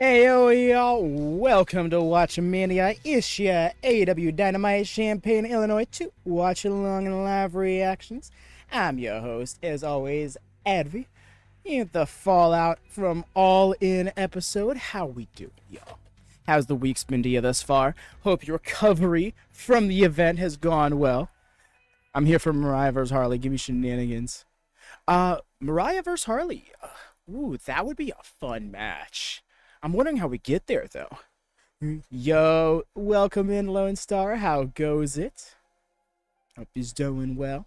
Hey yo y'all, welcome to WatchaMania. It's your AEW Dynamite Champaign, Illinois to Watchalong and live reactions. I'm your host, as always, Advi. In the fallout from All In episode, how we doing, y'all? How's the week's been to you thus far? Hope your recovery from the event has gone well. I'm here for Mariah vs. Harley. Give me shenanigans. Mariah vs. Harley. Ooh, that would be a fun match. I'm wondering how we get there, though. Yo, welcome in, Lone Star. How goes it? Hope he's doing well.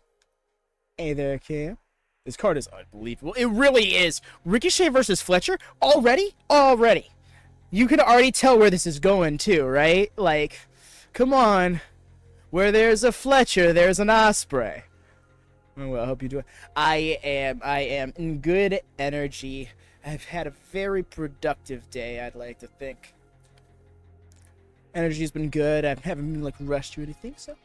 Hey there, Cam. This card is unbelievable. It really is. Ricochet versus Fletcher? Already? Already. You can already tell where this is going, too, right? Like, come on. Where there's a Fletcher, there's an Osprey. Oh, well, I hope you do it. I am in good energy. I've had a very productive day, I'd like to think. Energy's been good. I haven't been, like, rushed or anything, so,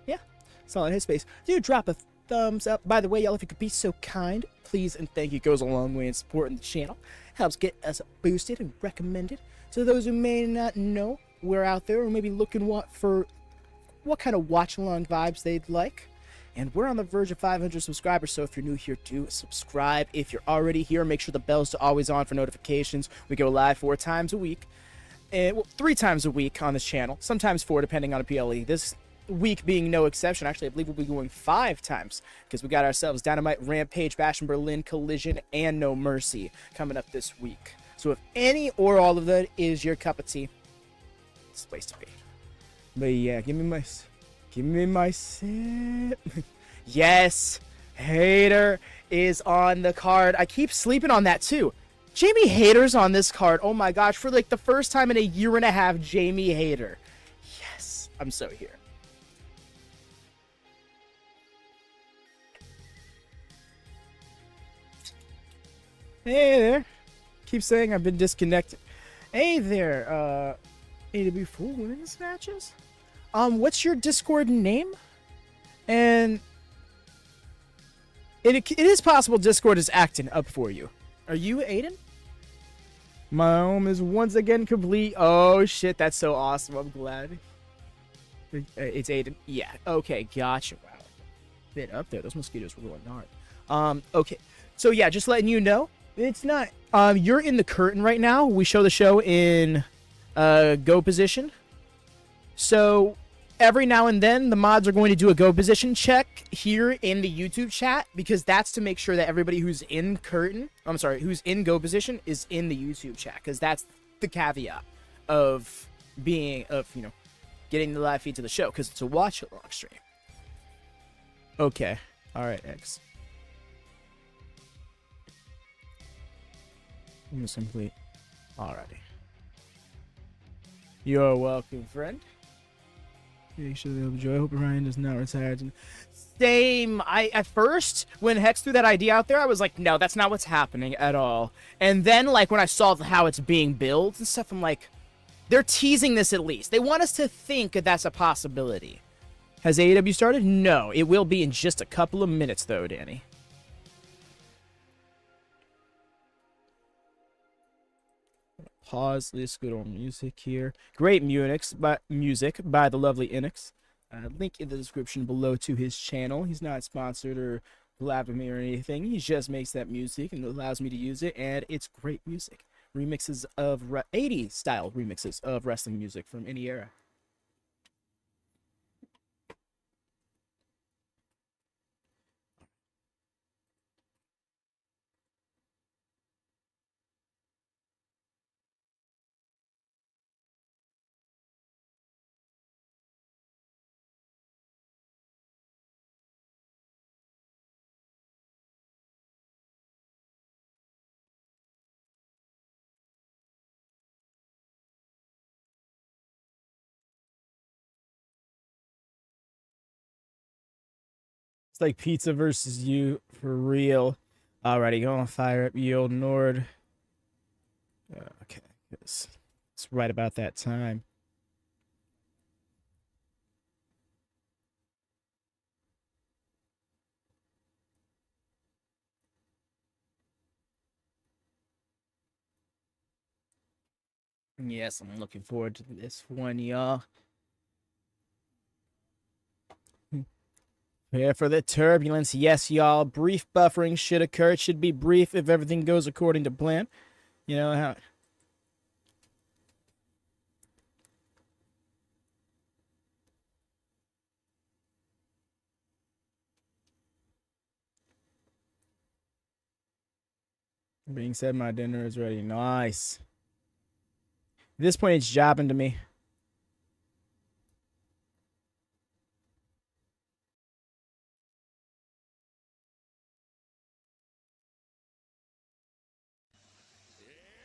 yeah. Solid headspace. Do drop a thumbs up. By the way, y'all, if you could be so kind, please and thank you. It goes a long way in supporting the channel. Helps get us boosted and recommended. So those who may not know, we're out there or maybe looking for what kind of watch-along vibes they'd like. And we're on the verge of 500 subscribers, so if you're new here, do subscribe. If you're already here, make sure the bell's always on for notifications. We go live 4 times a week. Well, 3 times a week on this channel, sometimes 4 depending on a PLE. This week being no exception. Actually, I believe we'll be going 5 times because we got ourselves Dynamite, Rampage, Bash in Berlin, Collision, and No Mercy coming up this week. So if any or all of that is your cup of tea, it's the place to be. But yeah, give me my sip. Yes, Hayter is on the card. I keep sleeping on that too. Jamie Hayter's on this card. Oh my gosh, for like the first time in a year and a half, Jamie Hayter. Yes, I'm so here. Hey there. Keep saying I've been disconnected. Hey there, AEW full women's matches? What's your Discord name? And it is possible Discord is acting up for you. Are you Aiden? My home is once again complete. Oh shit, that's so awesome. I'm glad. It's Aiden. Yeah. Okay, gotcha. Wow. Bit up there. Those mosquitoes were going hard. Okay. So yeah, just letting you know, it's not. You're in the curtain right now. We show the show in go position. So every now and then, the mods are going to do a go position check here in the YouTube chat because that's to make sure that everybody who's in who's in go position is in the YouTube chat because that's the caveat of getting the live feed to the show because it's a watch along stream. Okay. All right, X. Almost complete. Alrighty. You're welcome, friend. You should enjoy. I hope Ryan does not retire. Same. At first, when Hex threw that idea out there, I was like, no, that's not what's happening at all. And then, like, when I saw how it's being built and stuff, I'm like, they're teasing this at least. They want us to think that that's a possibility. Has AEW started? No. It will be in just a couple of minutes, though, Danny. Pause this good old music here. Great music by the lovely Inix. Link in the description below to his channel. He's not sponsored or collab with me or anything. He just makes that music and allows me to use it, and it's great music. Remixes of 80s style remixes of wrestling music from any era. It's like pizza versus you for real. Alrighty, go on fire up Yield Nord. Okay, it's right about that time. Yes, I'm looking forward to this one, y'all. Prepare for the turbulence. Yes, y'all. Brief buffering should occur. It should be brief if everything goes according to plan. You know how... Being said, my dinner is ready. Nice. At this point, it's jobbing to me.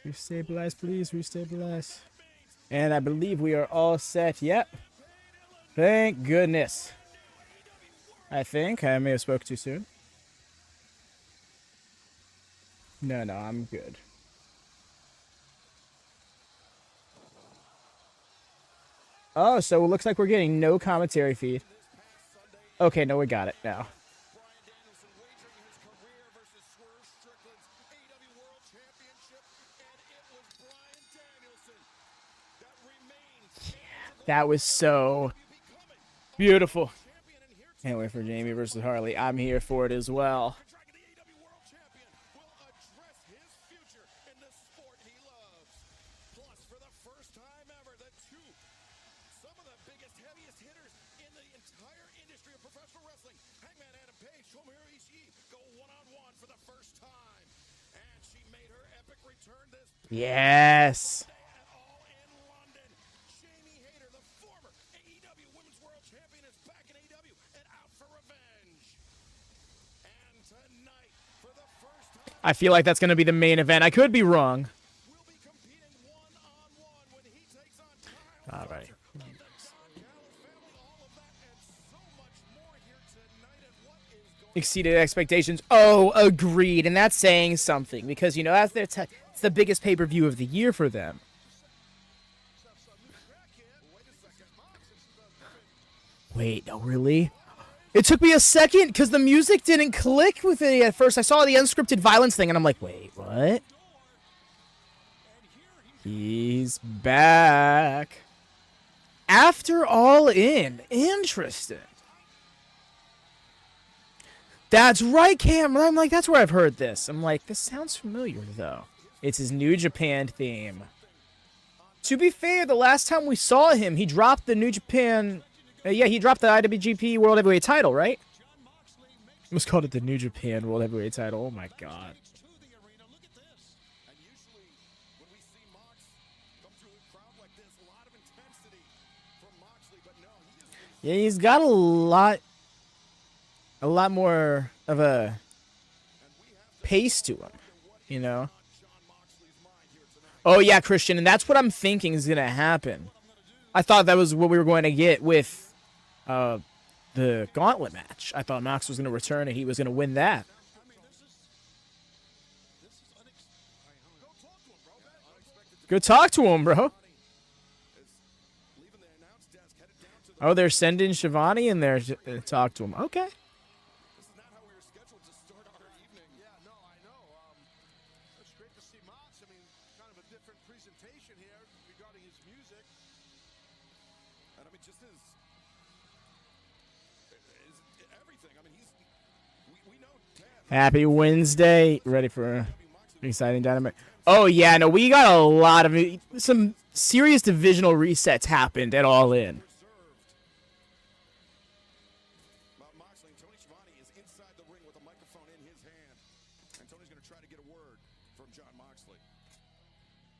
Restabilize, please. Restabilize. And I believe we are all set. Yep. Thank goodness. I think I may have spoke too soon. No, I'm good. Oh, so it looks like we're getting no commentary feed. Okay, no, we got it now. That was so beautiful. Can't wait for Jamie versus Harley. I'm here for it as well. Yes. I feel like that's going to be the main event. I could be wrong. All right. Exceeded expectations. Oh, agreed. And that's saying something because, you know, that's their it's the biggest pay-per-view of the year for them. Wait, no, really? It took me a second because the music didn't click with it at first. I saw the unscripted violence thing and I'm like, wait, what? He's back. After All In. Interesting. That's right, Cam. I'm like, that's where I've heard this. I'm like, this sounds familiar, though. It's his New Japan theme. To be fair, the last time we saw him, he dropped the New Japan... yeah, he dropped the IWGP World Heavyweight title, right? I almost called it the New Japan World Heavyweight title. Oh, my God. Yeah, he's got a lot more of a pace to him, you know? Oh, yeah, Christian, and that's what I'm thinking is going to happen. I thought that was what we were going to get with the gauntlet match. I thought Mox was going to return and he was going to win that. Go talk to him, bro. Oh, they're sending Shivani in there to talk to him. Okay. Happy Wednesday. Ready for an exciting Dynamite. Oh, yeah, no, we got a lot of... Some serious divisional resets happened at All In.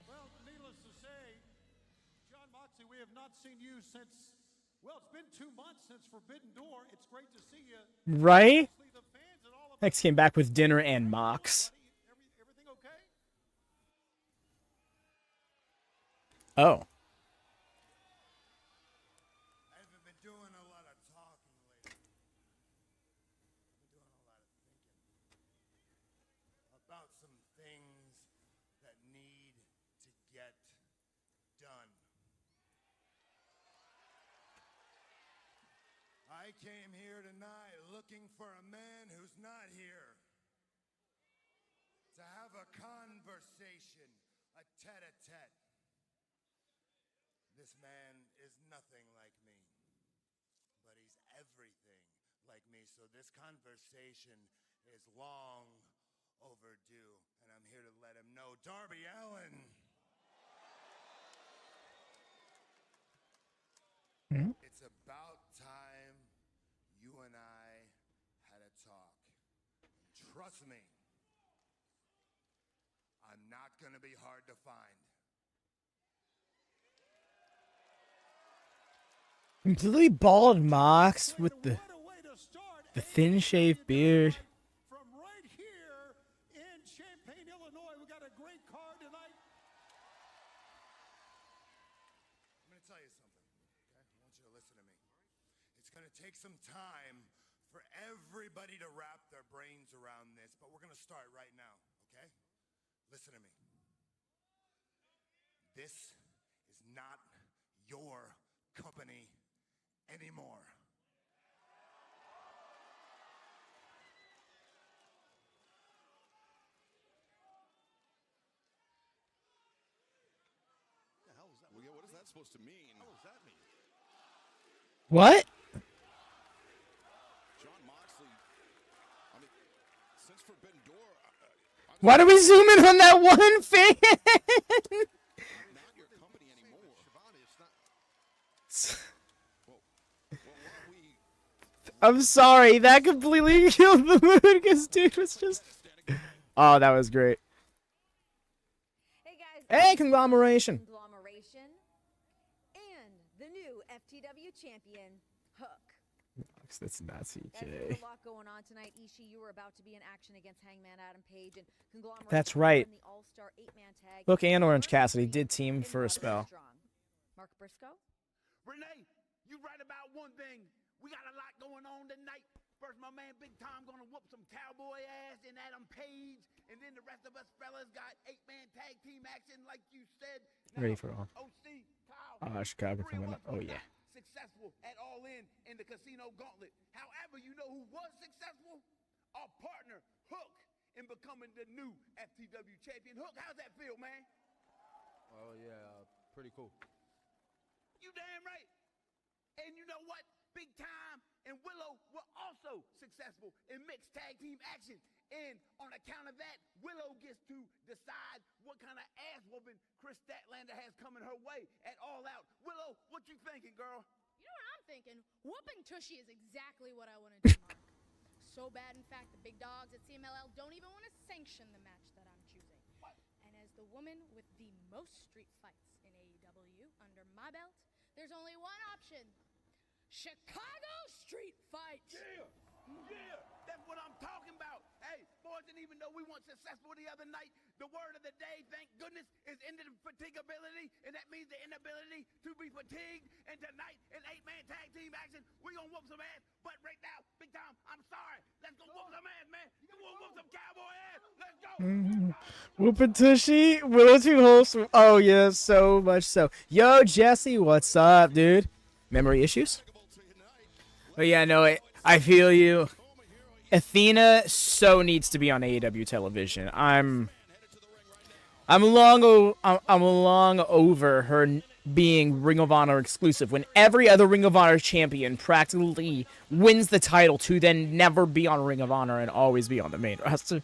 Well, needless to say, John Moxley, we have not seen you since... Well, it's been 2 months since Forbidden Door. It's great to see you. Right? Next came back with dinner and Mox. Everything okay? Oh. I haven't been doing a lot of talking lately. I've been doing a lot of thinking about some things that need to get done. I came here tonight looking for a man who's not here. To have a conversation, a tete-a-tete. This man is nothing like me, but he's everything like me. So this conversation is long overdue, and I'm here to let him know, Darby Allin. It's about time you and I had a talk. Trust me, I'm not going to be hard to find. Completely bald Mox with the thin shaved beard. From right here in Champaign, Illinois, we got a great card tonight. I'm going to tell you something, okay? I want you to listen to me. It's going to take some time for everybody to wrap their brains around this, but we're going to start right now, okay? Listen to me. This is not your company anymore. The hell is that? Well, yeah, what is that supposed to mean? What does that mean? What? John Moxley, I mean, since Forbidden Door, Why do we zoom in on that one fan? not your company anymore. Shivani, it's not. Well, why don't we I'm sorry, that completely killed the mood because dude was just. Oh, that was great. Hey guys. Hey, conglomeration. Conglomeration. And the new FTW champion, Hook. That's Nazi There's K. a lot going on tonight. Ishii, you were about to be in action against Hangman Adam Page and Conglomeration. That's right. won the All-Star 8-man tag. Hook and Orange Cassidy did team for a spell. Mark Briscoe? Renee, you right about one thing. We got a lot going on tonight. First, my man Big Tom gonna whoop some cowboy ass in Adam Page, and then the rest of us fellas got 8-man tag team action, like you said. Now, Ready for all. OC, Kyle, Chicago three of coming us up. Oh were yeah. not successful at All In the Casino Gauntlet. However, you know who was successful? Our partner Hook in becoming the new FTW champion. Hook, how's that feel, man? Oh yeah, pretty cool. You damn right. And you know what? Big Time and Willow were also successful in mixed tag team action. And on account of that, Willow gets to decide what kind of ass whooping Chris Statlander has coming her way at All Out. Willow, what you thinking, girl? You know what I'm thinking? Whooping Tushy is exactly what I want to do, Mark. So bad, in fact, the big dogs at CMLL don't even want to sanction the match that I'm choosing. What? And as the woman with the most street fights in AEW under my belt, there's only one option. Chicago Street Fight! Yeah, yeah, that's what I'm talking about. Hey, boys, and even though we weren't successful the other night, the word of the day, thank goodness, is indefatigability, and that means the inability to be fatigued. And tonight, in 8-man tag team action, we gonna whoop some ass. But right now, Big Time, I'm sorry. Let's go whoop some ass, man. You wanna whoop some cowboy ass? Let's go. Whoopin' Tushy, Willow Too Wholesome. Oh yeah, so much so. Yo, Jesse, what's up, dude? Memory issues? But yeah, no, I feel you. Athena so needs to be on AEW television. I'm long over her being Ring of Honor exclusive when every other Ring of Honor champion practically wins the title to then never be on Ring of Honor and always be on the main roster.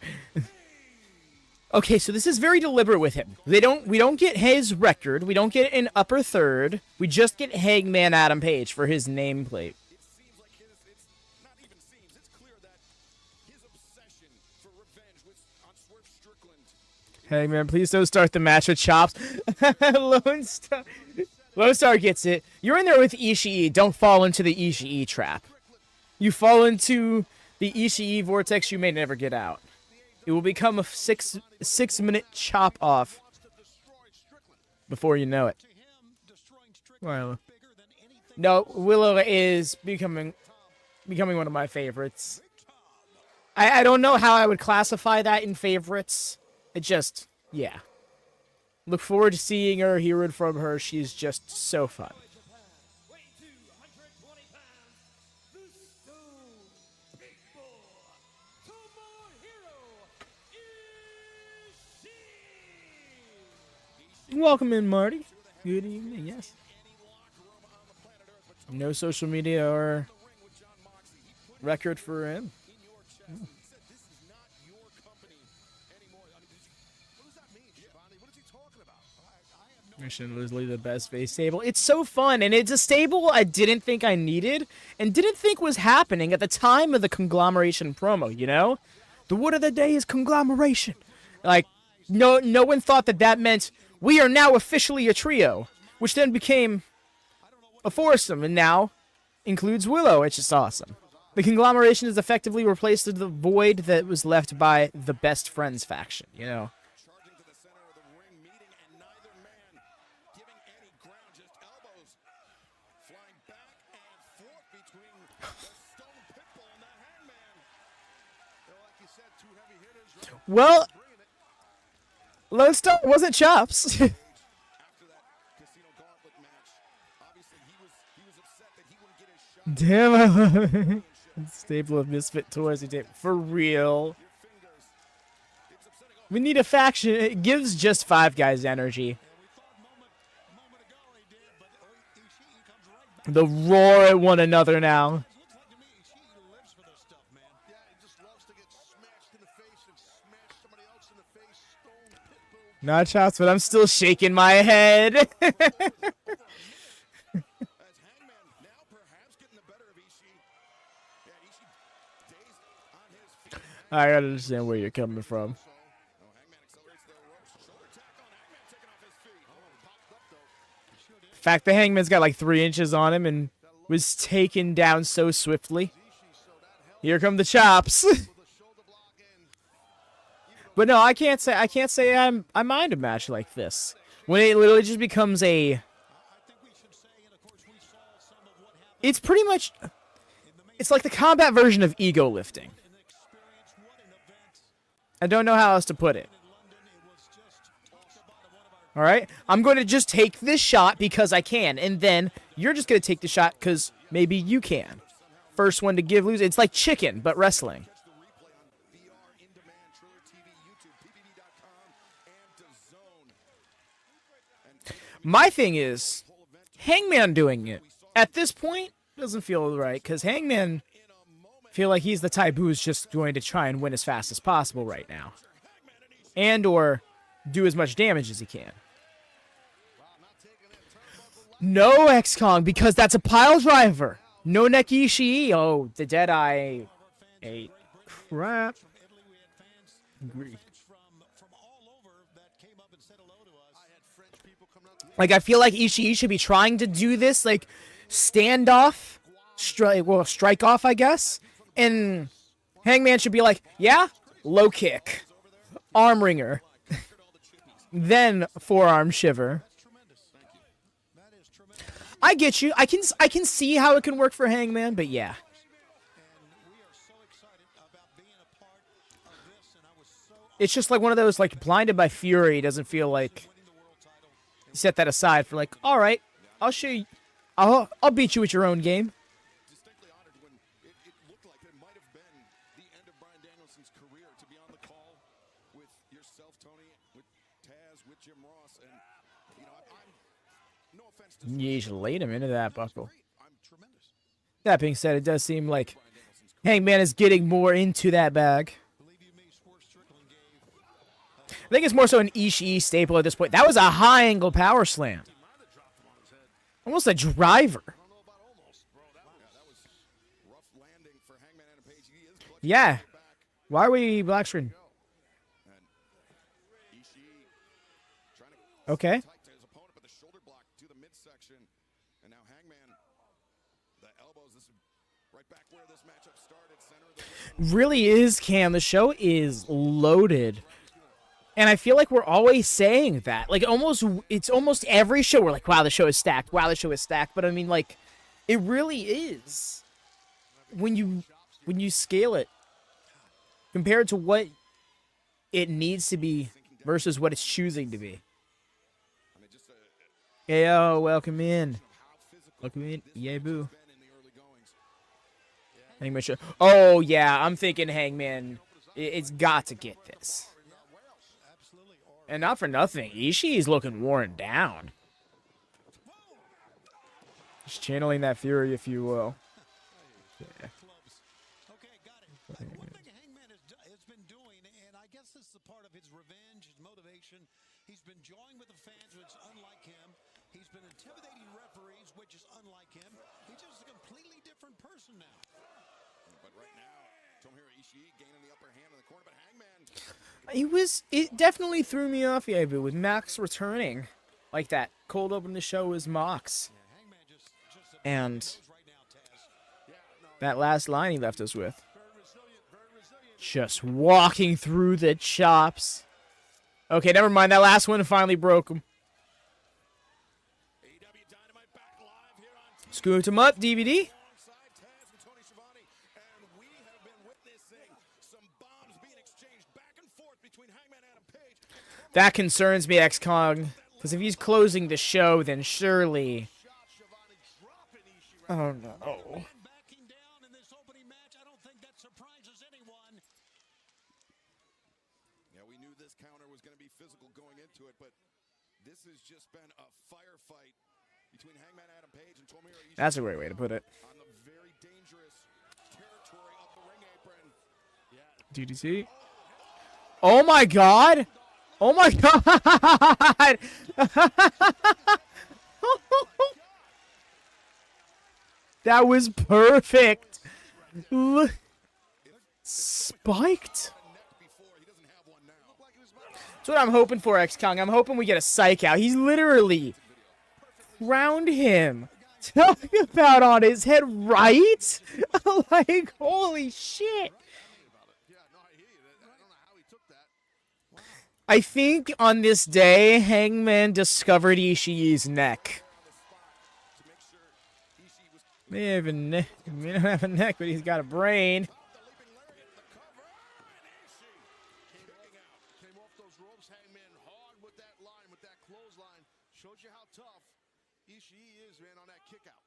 Okay, so this is very deliberate with him. We don't get his record. We don't get an upper third. We just get Hangman Adam Page for his nameplate. Hangman, please don't start the match with chops. Lone Star gets it. You're in there with Ishii. Don't fall into the Ishii trap. You fall into the Ishii vortex, you may never get out. It will become a six-minute chop off before you know it. Well, no, Willow is becoming one of my favorites. I don't know how I would classify that in favorites. It just, yeah. Look forward to seeing her, hearing from her. She's just so fun. Welcome in, Marty. Good evening, yes. No social media or record for him. Mission Literally the best face stable. It's so fun, and it's a stable I didn't think I needed, and didn't think was happening at the time of the conglomeration promo. You know, the word of the day is conglomeration. Like, no one thought that meant we are now officially a trio, which then became a foursome, and now includes Willow. It's just awesome. The conglomeration has effectively replaced the void that was left by the Best Friends faction. You know. Well, Lodestone wasn't Chops. Damn, I love it. Staple of Misfit Toys. For real. We need a faction. It gives just 5 guys energy. They'll roar at one another now. Not Chops, but I'm still shaking my head. I gotta understand where you're coming from. The fact the Hangman's got like 3 inches on him and was taken down so swiftly. Here come the chops. But no, I can't say I mind a match like this. When it literally just becomes a... It's pretty much... It's like the combat version of ego lifting. I don't know how else to put it. Alright? I'm going to just take this shot because I can. And then you're just going to take the shot because maybe you can. First one to give, lose. It's like chicken, but wrestling. My thing is, Hangman doing it at this point doesn't feel right, because Hangman feel like he's the type who's just going to try and win as fast as possible right now, and or do as much damage as he can. No X-Kong, because that's a pile driver. No neck Ishii. Oh, the Deadeye ate crap. Like, I feel like Ishii should be trying to do this, like, standoff, strike off, I guess. And Hangman should be like, yeah, low kick, arm ringer, then forearm shiver. I get you. I can see how it can work for Hangman, but yeah. It's just like one of those, like, blinded by fury doesn't feel like... Set that aside for like, all right, I'll show you, I'll beat you at your own game. Distinctly honored when it looked like it might have been the end of Bryan Danielson's career to be on the call with yourself, Tony, with Taz, with Jim Ross, and you know, I'm no offense to You should laid him into that buckle. That being said, it does seem like Hangman is getting more into that bag. I think it's more so an Ishii staple at this point. That was a high-angle power slam. Almost a driver. Yeah. Why are we black screen? Okay. Really is, Cam. The show is loaded. And I feel like we're always saying that. Like, it's almost every show we're like, wow, the show is stacked. Wow, the show is stacked. But I mean, like, it really is. When you scale it compared to what it needs to be versus what it's choosing to be. Hey, yo, welcome in. Welcome in. Yay, boo. Hangman show. Oh, yeah, I'm thinking Hangman. It's got to get this. And not for nothing, Ishii's looking worn down. Just channeling that fury, if you will. Yeah. Okay, got it. One thing Hangman has been doing, and I guess this is a part of his revenge, his motivation. He's been jawing with the fans, which is unlike him. He's been intimidating referees, which is unlike him. He's just a completely different person now. But right now, Tomohiro Ishii gaining the upper hand in the corner, but Hangman. It definitely threw me off, yeah, but with Max returning like that. Cold open the show was Mox. And that last line he left us with. Just walking through the chops. Okay, never mind. That last one finally broke him. AEW Dynamite back live here on Scooped him up, DVD. alongside Taz and Tony Schiavone, and we have been witnessing some bombs being exchanged back and forth between Hangman Adam Page. That concerns me, X-Kong. Because if he's closing the show, then surely... Oh, no. Backing down in this opening match, I don't think that surprises anyone. Yeah, we knew this counter was going to be physical going into it, but this has just been a firefight between Hangman Adam Page and Tomohiro Ishii That's a great way to put it. on the very dangerous territory of the ring apron. DDT. Oh my god! Oh my god! That was perfect! Look. Spiked? That's what I'm hoping for, X-Kong. I'm hoping we get a psych out. He's literally round him. Talk about on his head, right? Like, holy shit. I think on this day, Hangman discovered Ishii's neck. May not have a neck, but he's got a brain. Came off those ropes, Hangman hard with that line, with that clothesline. Showed you how tough Ishii is, man, on that kick out.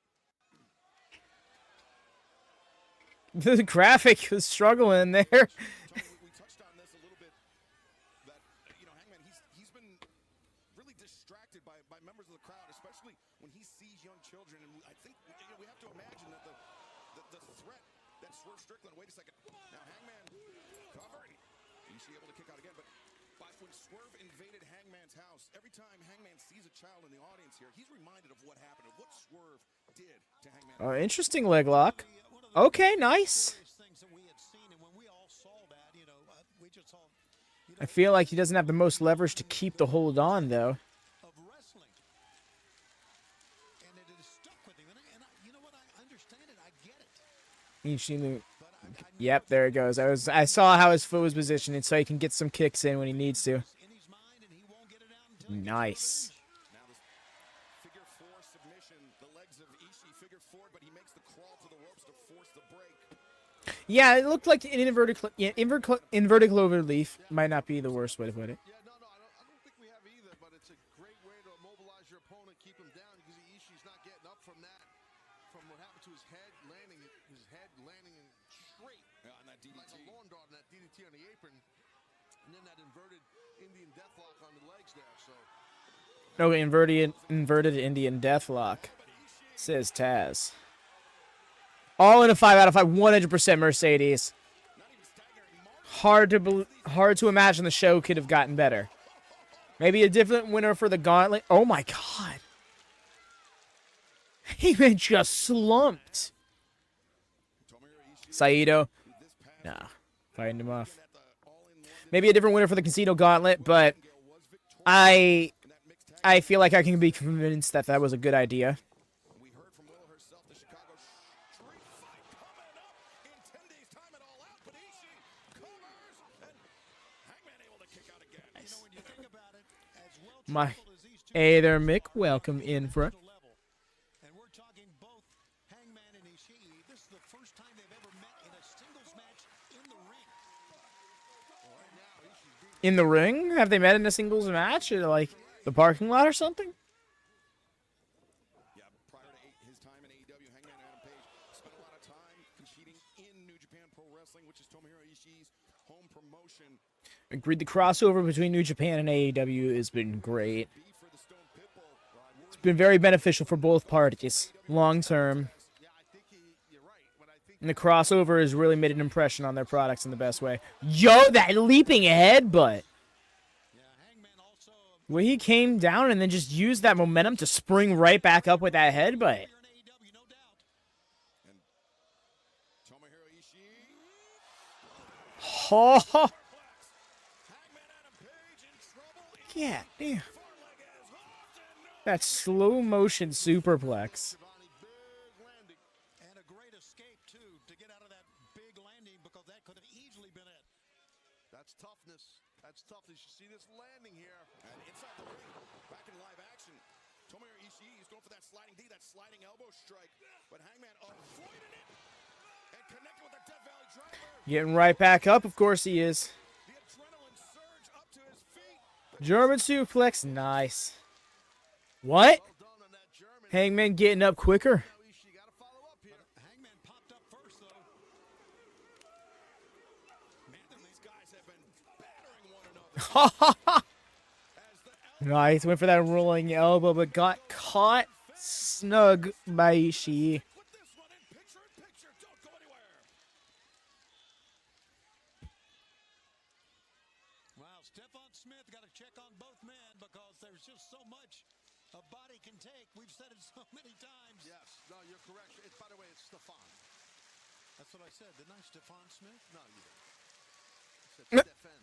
The graphic was struggling there. We touched on this a little bit, that, you know, Hangman, he's been really distracted by members of the crowd, especially when he sees young children. And I think we have to imagine that the threat that Swerve Strickland, wait a second, now Hangman covered. Ishii able to kick out again, but when Swerve invaded Hangman's house, every time Hangman sees a child in the audience here, he's reminded of what happened, of what Swerve did to Hangman. Oh, interesting leg lock. Okay, nice. I feel like he doesn't have the most leverage to keep the hold on, though. Yep, there it goes. I saw how his foot was positioned, so he can get some kicks in when he needs to. Nice. Now this figure four submission, the legs of Ishii figure four, but he makes the crawl to the ropes to force the break. Yeah, it looked like an inverted clover leaf. Might not be the worst way to put it. Yeah, no, I don't think we have either, but it's a great way to immobilize your opponent, keep him down, because Ishii's not getting up from that, from what happened to his head landing in straight, on that DDT. Like a lawn dart on that DDT on the apron, and then that inverted Indian deathlock on the legs there. So. No, inverted Indian deathlock, says Taz. All in a 5 out of 5, 100% Mercedes. Hard to imagine the show could have gotten better. Maybe a different winner for the gauntlet. Oh my god. He been just slumped. Saito. Nah. Fighting him off. Maybe a different winner for the Casino Gauntlet, but I feel like I can be convinced that that was a good idea. We heard from Will herself, the Chicago Street Fight coming up in 10 days' time at All Out, but Ishii covers, and Hangman able to kick out again. You know, when you think about it, as well Hey there, Mick. Welcome in, front. and we're talking both Hangman and Ishii. This is the first time they've ever met in a singles match in the ring. In the ring? Have they met in a singles match? Or like the parking lot or something? Yeah, prior to his time in AEW, Hangman Adam Page spent a lot of time competing in New Japan Pro Wrestling, which is Tomohiro Ishii's home promotion. Agreed. The crossover between New Japan and AEW has been great. For the Stone Pitbull, It's been very beneficial for both parties, long term. And the crossover has really made an impression on their products in the best way. Yo, that leaping headbutt! Where he came down and then just used that momentum to spring right back up with that headbutt. Tomohiro Ishii. Oh, yeah, damn. That slow motion superplex. And a great escape, too, to get out of that big landing because that could have easily been it. That's toughness. That's toughness. You see this landing here. And inside the ring, back in live action. Tomohiro Ishii is going for that sliding D, that sliding elbow strike. But Hangman avoided it and connected with the Death Valley driver. Getting right back up, of course he is. The adrenaline surge up to his feet. German suplex, nice. What? Well done on that German. Hangman getting up quicker. Now Ishii got to follow up here. Hangman popped up first, though. Man, these guys have been battering one another. Nice, went for that rolling elbow, but got caught snug by Ishii. Put this one in picture. Don't go anywhere. Wow, Stephon Smith got to check on both men because there's just so much a body can take. We've said it so many times. Yes, no, you're correct. By the way, it's Stefan. That's what I said, didn't I? Stephon Smith? No, you didn't. I said Stefan.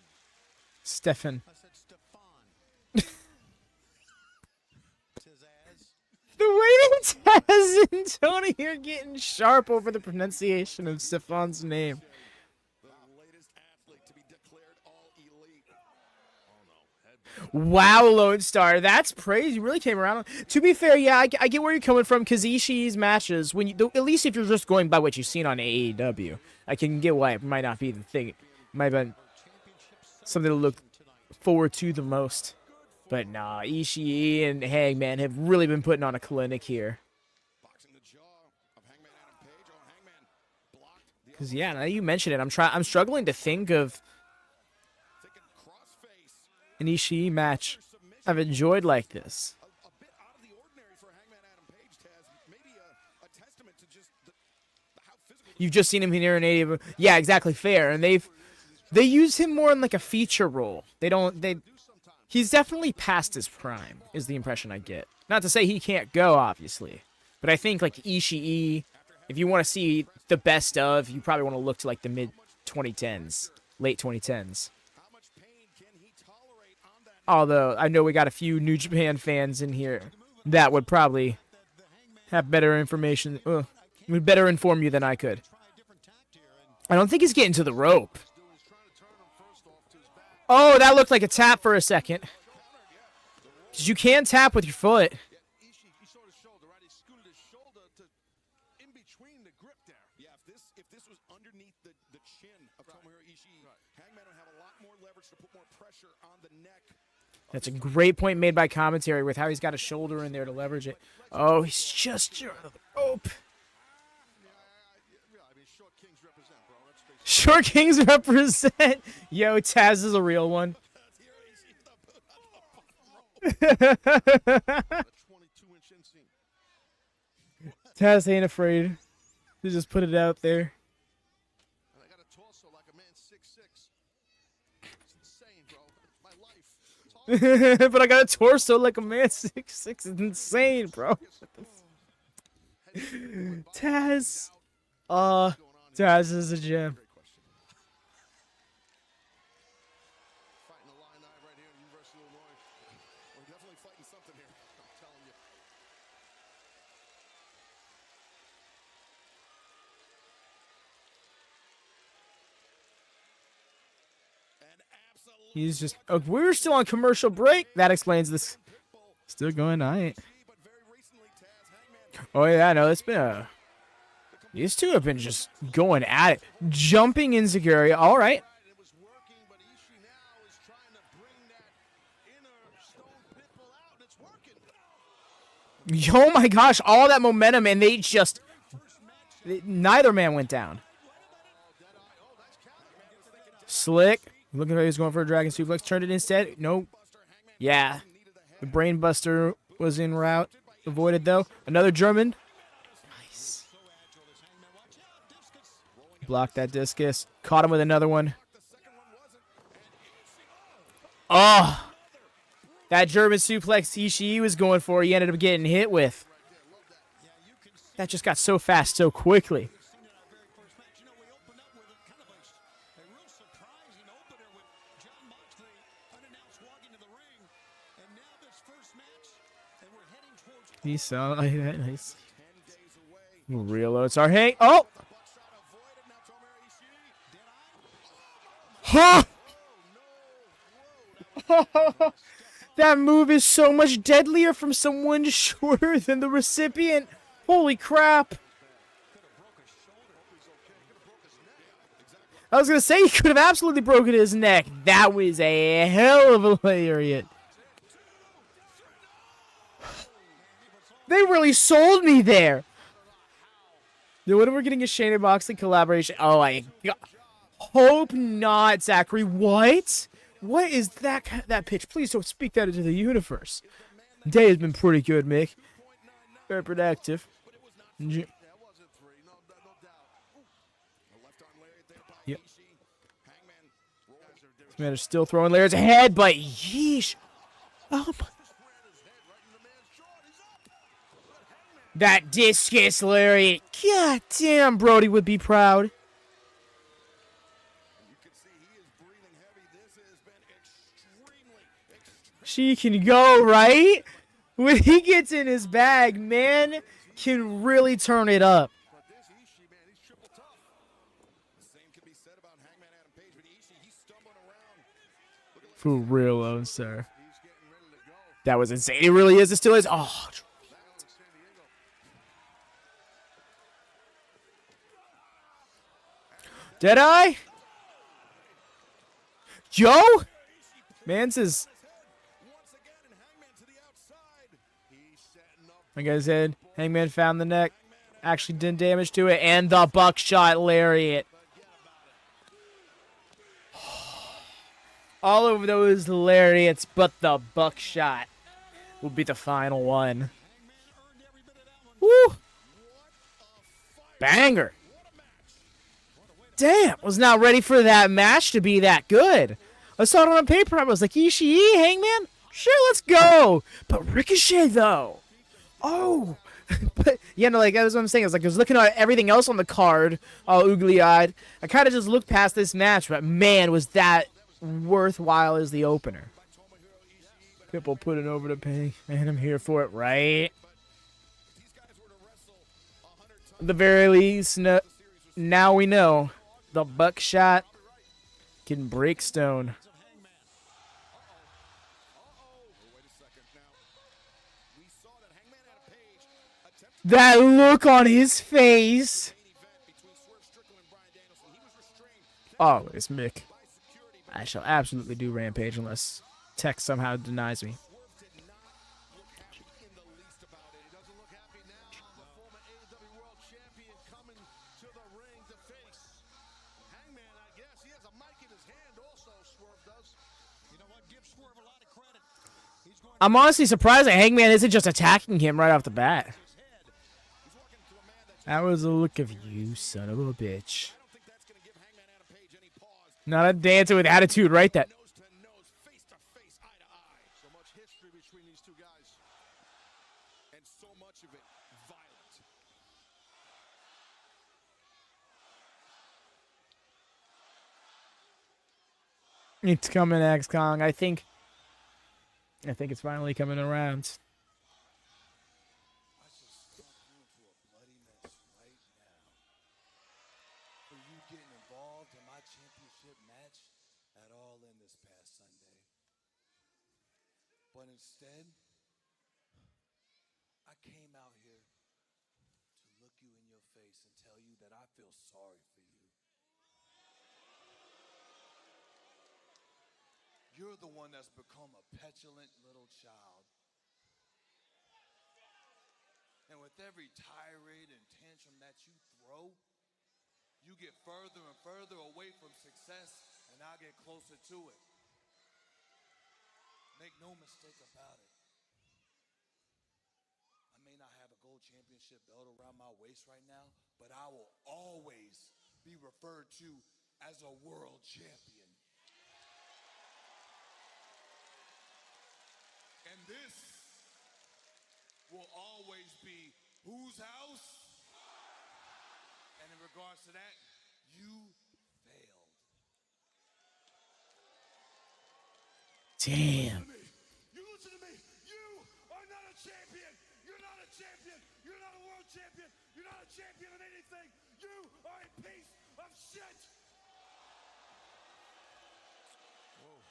Stefan. I said Stephon. Tizaz. The way that Taz and Tony are getting sharp over the pronunciation of Stefan's name. The latest athlete to be declared all elite. Oh, no. Wow, Lone Star, that's praise. You really came around. To be fair, yeah, I get where you're coming from, because Ishii's matches, when you, at least if you're just going by what you've seen on AEW, I can get why it might not be the thing. It might have been something to look forward to the most. But nah, Ishii and Hangman have really been putting on a clinic here. Boxing the jaw of Hangman Adam Page. Oh, Hangman blocked. Because yeah, now you mention it, I'm struggling to think of Thinking crossface. an Ishii match I've enjoyed like this. A bit out of the ordinary for Hangman Adam Page, Taz. Maybe a testament to just how physical. You've just seen him here in AEW. Yeah, exactly, fair. And they use him more in like a feature role. He's definitely past his prime, is the impression I get. Not to say he can't go, obviously. But I think, like, Ishii, if you want to see the best of, you probably want to look to, like, the mid-2010s, late 2010s. How much pain can he tolerate on that? Although, I know we got a few New Japan fans in here that would probably have better information, would better inform you than I could. I don't think he's getting to the rope. Oh, that looked like a tap for a second. 'Cause you can tap with your foot. Ishii, he showed his shoulder, right? He scooted his shoulder to in between the grip there. Yeah, if this was underneath the chin of Tomohiro Ishii, Hangman would have a lot more leverage to put more pressure on the neck. That's a great point made by commentary with how he's got a shoulder in there to leverage it. Oh, he's just short of the rope. Yeah, I mean, short kings represent, bro. Let's face it. Short Kings represent. Yo, Taz is a real one. A 22-inch inseam. Taz ain't afraid to just put it out there. And I got a torso like a man 6'6". It's insane, bro. It's my life. It's hard. But I got a torso like a man 6'6". It's insane, bro. Taz. Taz is a gem. Great question. Fighting a lion eye right here in University of Illinois. We're definitely fighting something here. I'm telling you. And absolutely. He's just. Oh, we're still on commercial break. That explains this. Still going, alright. But very recently, Taz, Hangman. Oh yeah, no, it's been a. These two have been just going at it, jumping insecurity. All right. It was working, but Ishii now is trying to bring that inner stone pitbull out, and it's working. Oh my gosh, all that momentum, and they just. Neither man went down. Slick. Looking like he was going for a dragon suplex. Turned it instead. Nope. Yeah. The brain buster was en route. By avoided, though. Another German. Nice. Blocked that discus. Caught him with another one. Oh! That German suplex Ishii was going for, he ended up getting hit with. That just got so fast so quickly. He saw like that. Nice. Real it's our hang. Oh! Huh! That move is so much deadlier from someone shorter than the recipient. Holy crap. I was going to say he could have absolutely broken his neck. That was a hell of a lariat. They really sold me there. Dude, when we're getting a Shane Moxley collaboration. Oh my god. Hope not, Zachary. What? What is that pitch? Please don't speak that into the universe. Day has been pretty good, Mick. Very productive. Yep. This man is still throwing layers ahead, but yeesh. Oh my. That discus lariat. God damn, Brody would be proud. She can go, right? When he gets in his bag, man can really turn it up. For real, though, sir. That was insane. It really is. It still is. Oh, did I? Joe? Man says. Like I said, Hangman found the neck. Actually did damage to it. And the buckshot lariat. All over those lariats, but the buckshot will be the final one. Woo! Banger. Damn, was not ready for that match to be that good. I saw it on paper. I was like, Ishii, Hangman? Sure, let's go. But Ricochet, though. Oh. But, yeah, no, like, that's what I'm saying. I was looking at everything else on the card, all oogly-eyed. I kind of just looked past this match, but, man, was that worthwhile as the opener. People put it over to pay, and I'm here for it, right? At the very least, now we know the buckshot can break stone. That look on his face. Oh, it's Mick. I shall absolutely do Rampage unless Tech somehow denies me. I'm honestly surprised that Hangman isn't just attacking him right off the bat. That was a look of you, son of a bitch. Not a dancer with attitude, right? That. It's coming, X-Kong. I think it's finally coming around. But instead, I came out here to look you in your face and tell you that I feel sorry for you. You're the one that's become a petulant little child. And with every tirade and tantrum that you throw, you get further and further away from success, and I get closer to it. Make no mistake about it. World Championship belt around my waist right now, but I will always be referred to as a world champion. And this will always be whose house? And in regards to that, you failed. Damn. You listen to me. You are not a champion. You're not a champion. You're not a world champion. You're not a champion of anything. You are a piece of shit. Whoa.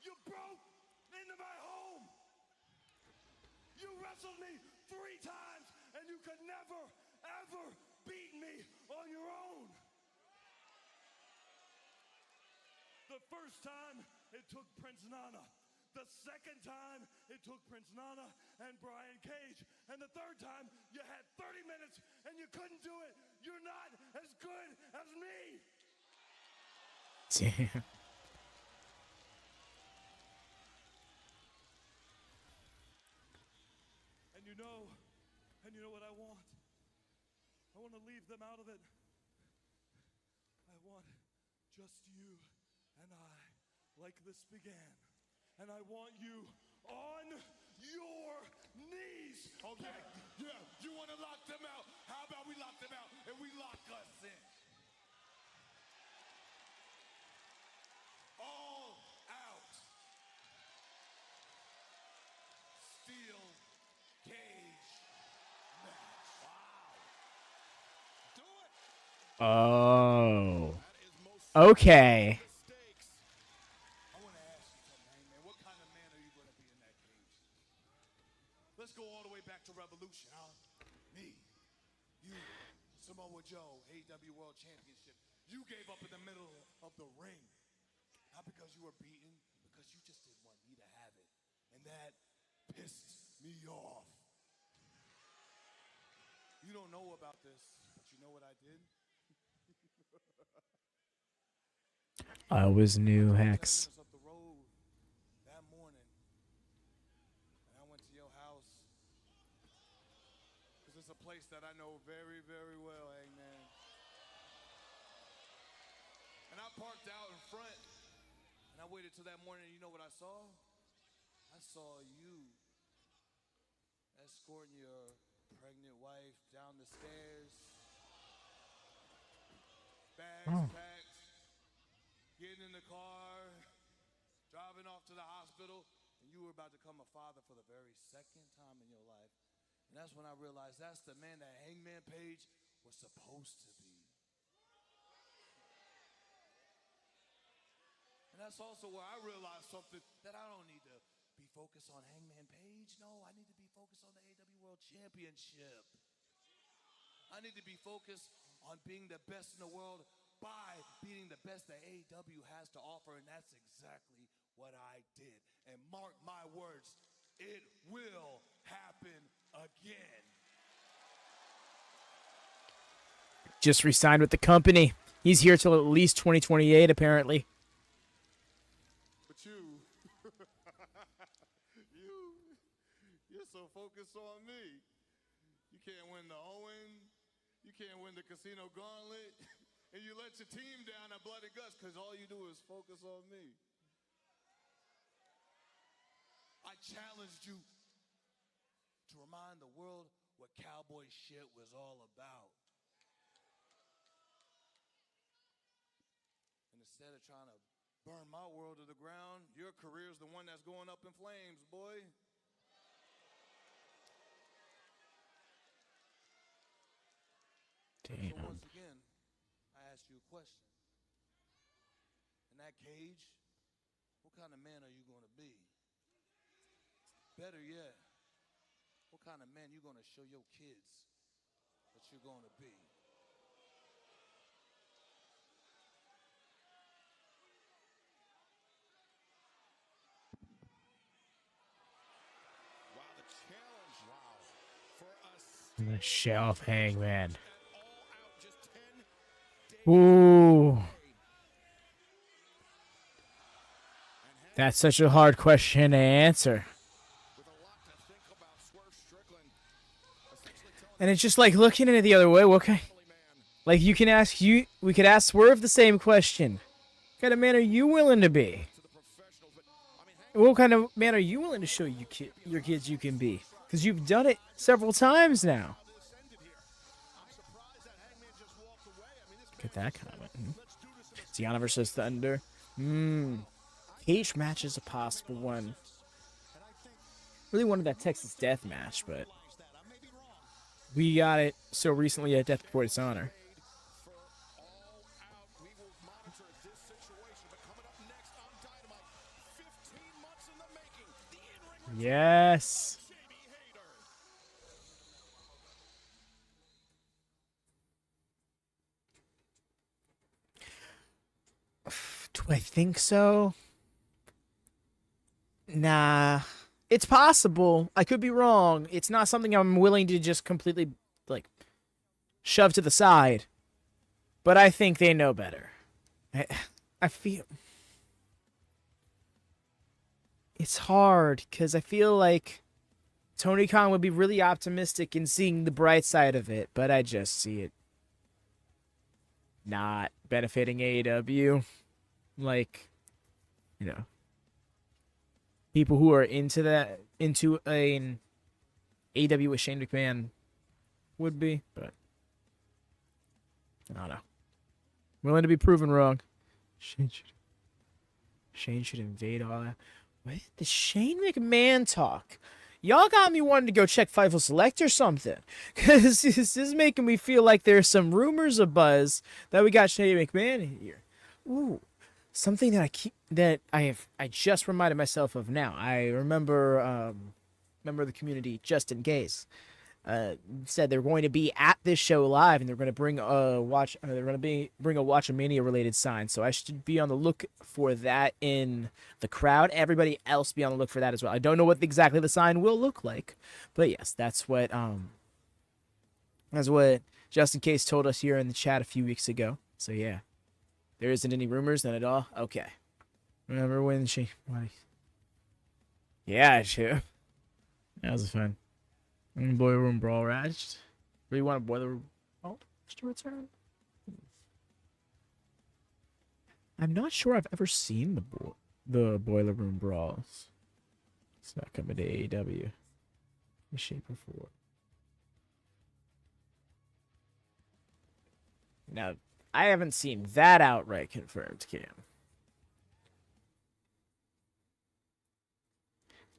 You broke into my home. You wrestled me 3 times, and you could never, ever beat me on your own. The first time, it took Prince Nana. The second time, it took Prince Nana and Brian Cage. And the third time, you had 30 minutes, and you couldn't do it. You're not as good as me. Damn. And you know what I want? I want to leave them out of it. I want just you and I, like this began. And I want you on your knees. Okay, yeah, you want to lock them out? How about we lock them out and we lock us in? All out. Steel cage match. Wow. Do it. Oh. Okay. I want to ask you something, Hangman. What kind of man are you going to be in that cage? Let's go all the way back to Revolution, huh? Me, you, Samoa Joe, AEW World Championship. You gave up in the middle of the ring. Not because you were beaten, because you just didn't want me to have it. And that pissed me off. You don't know about this, but you know what I did? I was new, Hex. Up the road that morning, and I went to your house because it's a place that I know very, very well, Hangman. And I parked out in front, and I waited till that morning. And you know what I saw? I saw you escorting your pregnant wife down the stairs, bags packed. Getting in the car, driving off to the hospital, and you were about to become a father for the very second time in your life. And that's when I realized that's the man that Hangman Page was supposed to be. And that's also where I realized something, that I don't need to be focused on Hangman Page. No, I need to be focused on the AEW World Championship. I need to be focused on being the best in the world by beating the best that AEW has to offer, and that's exactly what I did. And mark my words, it will happen again. Just re-signed with the company. He's here till at least 2028, apparently. But you're so focused on me. You can't win the Owen. You can't win the Casino Gauntlet. And you let your team down at Blood and Guts because all you do is focus on me. I challenged you to remind the world what cowboy shit was all about. And instead of trying to burn my world to the ground, your career's the one that's going up in flames, boy. Damn. So once again, I ask you a question. In that cage, what kind of man are you going to be? Better yet, what kind of man you going to show your kids that you're going to be? Wow, the challenge, for us. The shelf Hangman. Ooh. That's such a hard question to answer. And it's just like looking at it the other way. What kind? Like we could ask Swerve the same question. What kind of man are you willing to be? What kind of man are you willing to show your kids you can be? Because you've done it several times now. Look at that comment. Tiana versus Thunder. Cage match is a possible one. Really wanted that Texas Death match, but we got it so recently at Death Before Dishonor. Yes. Do I think so? Nah. It's possible. I could be wrong. It's not something I'm willing to just completely, like, shove to the side. But I think they know better. I feel... It's hard, because I feel like Tony Khan would be really optimistic in seeing the bright side of it, but I just see it not benefiting AEW. Like, you know, people who are into an AEW with Shane McMahon would be, but I don't know. Willing to be proven wrong. Shane should invade all that. What? The Shane McMahon talk. Y'all got me wanting to go check Fightful Select or something. Because this is making me feel like there's some rumors of buzz that we got Shane McMahon here. Ooh. Something that I just reminded myself of now. I remember member of the community, Justin Gaze, said they're going to be at this show live and they're going to bring a WatchaMania related sign. So I should be on the look for that in the crowd. Everybody else be on the look for that as well. I don't know what exactly the sign will look like, but yes, that's what Justin Case told us here in the chat a few weeks ago. So yeah. There isn't any rumors, none at all? Okay. Remember when she... Yeah, sure. That was fun. Boiler Room Brawl Ratched. Really want a Boiler Room Brawl to return? I'm not sure I've ever seen the Boiler Room Brawls. It's not coming to AEW. In shape or form. Now... I haven't seen that outright confirmed, Cam.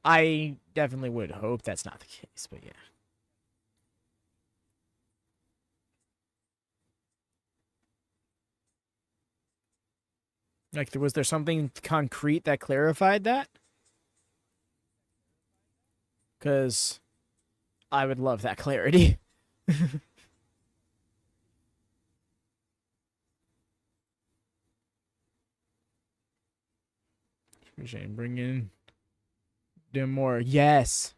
I definitely would hope that's not the case, but yeah. Like, was there something concrete that clarified that? Because I would love that clarity. Shane, bring in them more. Yes.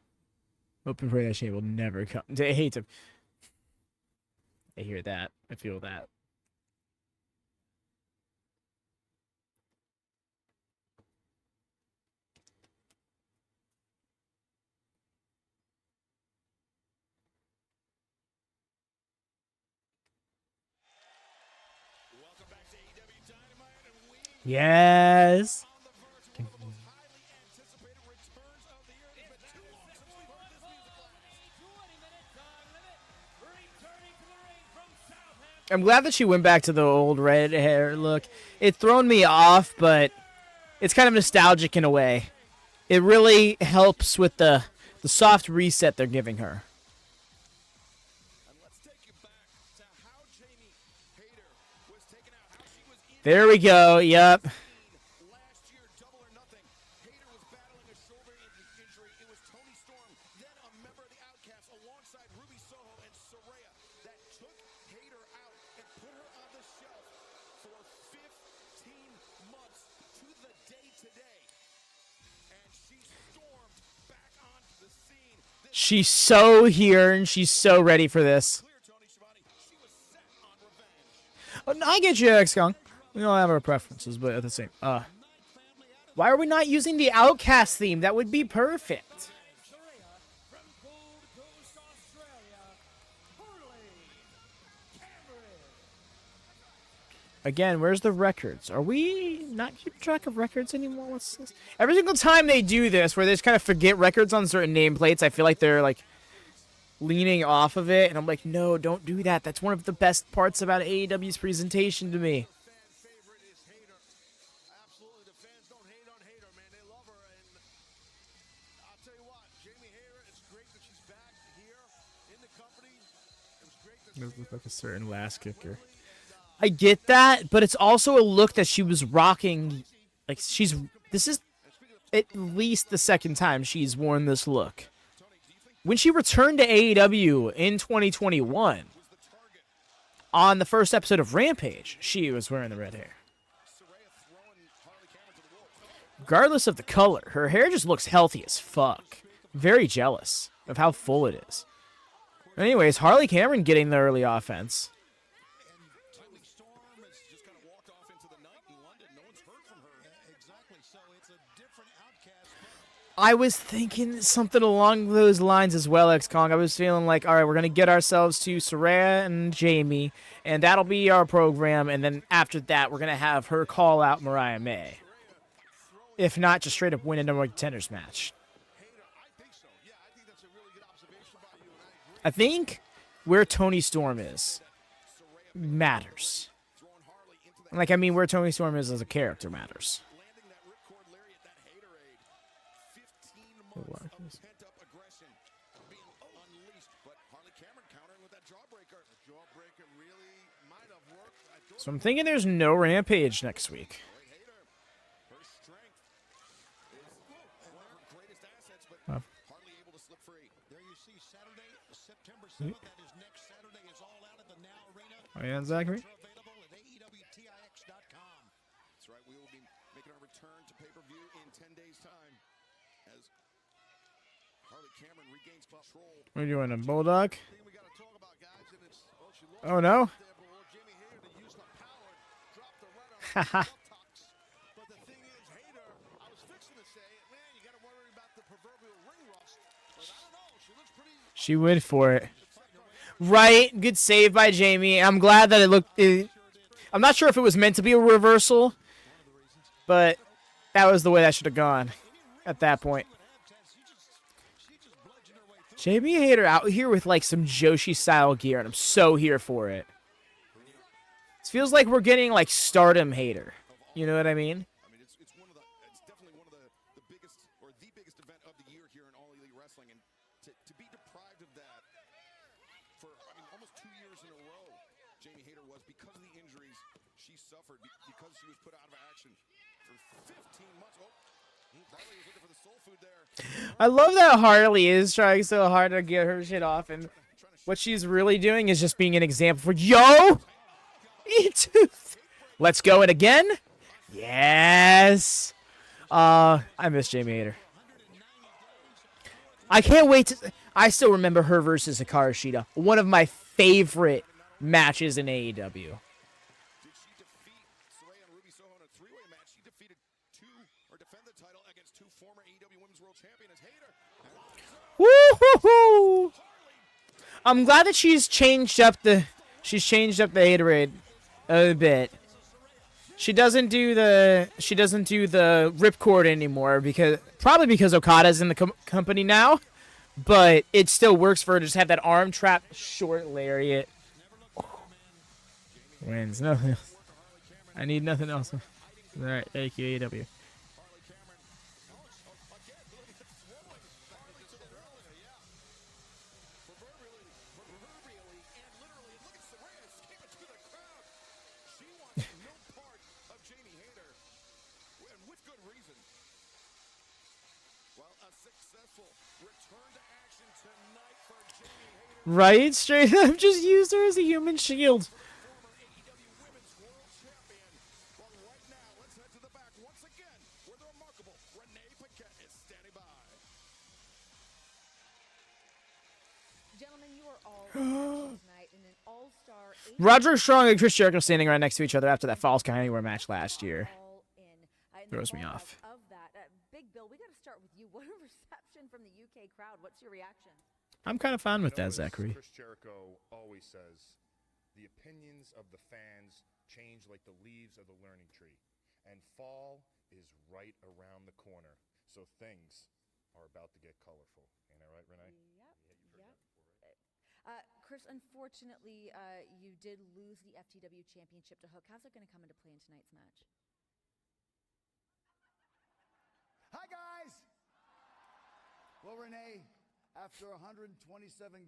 Hope and pray that Shane will never come. I hate him. I hear that. I feel that. Welcome back to AEW Dynamite, and Yes. I'm glad that she went back to the old red hair look. It's thrown me off, but it's kind of nostalgic in a way. It really helps with the soft reset they're giving her. There we go. Yep. last year, Double or Nothing, Hayter was battling a shoulder injury. It was Tony Storm, then a member of the Outcasts, alongside Ruby Soho and Saraya, that took Hayter out and put her on the shelf for 15 months to the day today. And she stormed back onto the scene. She's so here and she's so ready for this. Clear, Tony Schiavone. She was set on revenge. Oh, I get you, X-Kong. We all have our preferences, but at the same... why are we not using the Outcast theme? That would be perfect. Again, where's the records? Are we not keeping track of records anymore? What's this? Every single time they do this, where they just kind of forget records on certain nameplates, I feel like they're like leaning off of it, and I'm like, no, don't do that. That's one of the best parts about AEW's presentation to me. Fan favorite is Hayter. Absolutely, the fans don't hate on Hayter, man. They love her, and I'll tell you what, Jamie Hayter, it's great that she's back here in the company. It was great that Does look like a certain last kicker. I get that, but it's also a look that she was rocking. Like, this is at least the second time she's worn this look. When she returned to AEW in 2021, on the first episode of Rampage, she was wearing the red hair. Regardless of the color, her hair just looks healthy as fuck. Very jealous of how full it is. Anyways, Harley Cameron getting the early offense. I was thinking something along those lines as well, X-Kong. I was feeling like, all right, we're going to get ourselves to Saraya and Jamie, and that'll be our program, and then after that, we're going to have her call out Mariah May. If not, just straight up win a number one contenders match. I think where Toni Storm is matters. Like, I mean, where Toni Storm is as a character matters. So I'm thinking there's no Rampage next week. There you see Saturday, September 7th. That is next Saturday. Is all out at the Now Arena. Oh, yeah, Zachary? Available at AEWTIX.com. That's right. We will be making our return to pay-per-view in 10 days' time as Harley Cameron regains control. What are you doing, a bulldog? Oh, no? Haha. But the thing is, Hayter, I was fixing to say, man, you got to worry about the proverbial ring rust. But I don't know. She looks pretty. She went for it. Right. Good save by Jamie. I'm glad that it looked... I'm not sure if it was meant to be a reversal, but that was the way that should have gone at that point. Jamie Hayter out here with like some Joshi-style gear, and I'm so here for it. It feels like we're getting like Stardom Hayter. You know what I mean? I mean, it's definitely one of the biggest or the biggest event of the year here in All Elite Wrestling, and to be deprived of that for almost 2 years in a row, Jamie Hayter was because of the injuries she suffered because she was put out of action for 15 months. Oh, Harley was looking for the soul food there. I love that Harley is trying so hard to get her shit off, and what she's really doing is just being an example for Let's go it again. Yes. I miss Jamie Hayter. I can't wait to... I still remember her versus Hikaru Shida. One of my favorite matches in AEW. Did she defeat Saraya and Ruby Soho in a three-way match? She defeated defend the title against two former AEW Women's World Champions, Hayter. Woo-hoo-hoo! I'm glad that she's changed up the Haterade a bit. She doesn't do the ripcord anymore probably because Okada's in the company now, but it still works for her to just have that arm trap short lariat. Wins. Nothing else. I need nothing else. All right, thank you, AEW. Right? Straight up just used her as a human shield. Gentlemen, you are all tonight in an all-star Roderick Strong and Chris Jericho standing right next to each other after that Falls Count Anywhere match last year. Throws me off. Of that, Big Bill, we got to start with you. What a reception from the UK crowd. What's your reaction? I'm kind of fine with that, Zachary. Chris Jericho always says, the opinions of the fans change like the leaves of the learning tree. And fall is right around the corner. So things are about to get colorful. Ain't that right, Renee? Yep. Chris, unfortunately, you did lose the FTW Championship to Hook. How's that going to come into play in tonight's match? Hi, guys. Well, Renee, after 127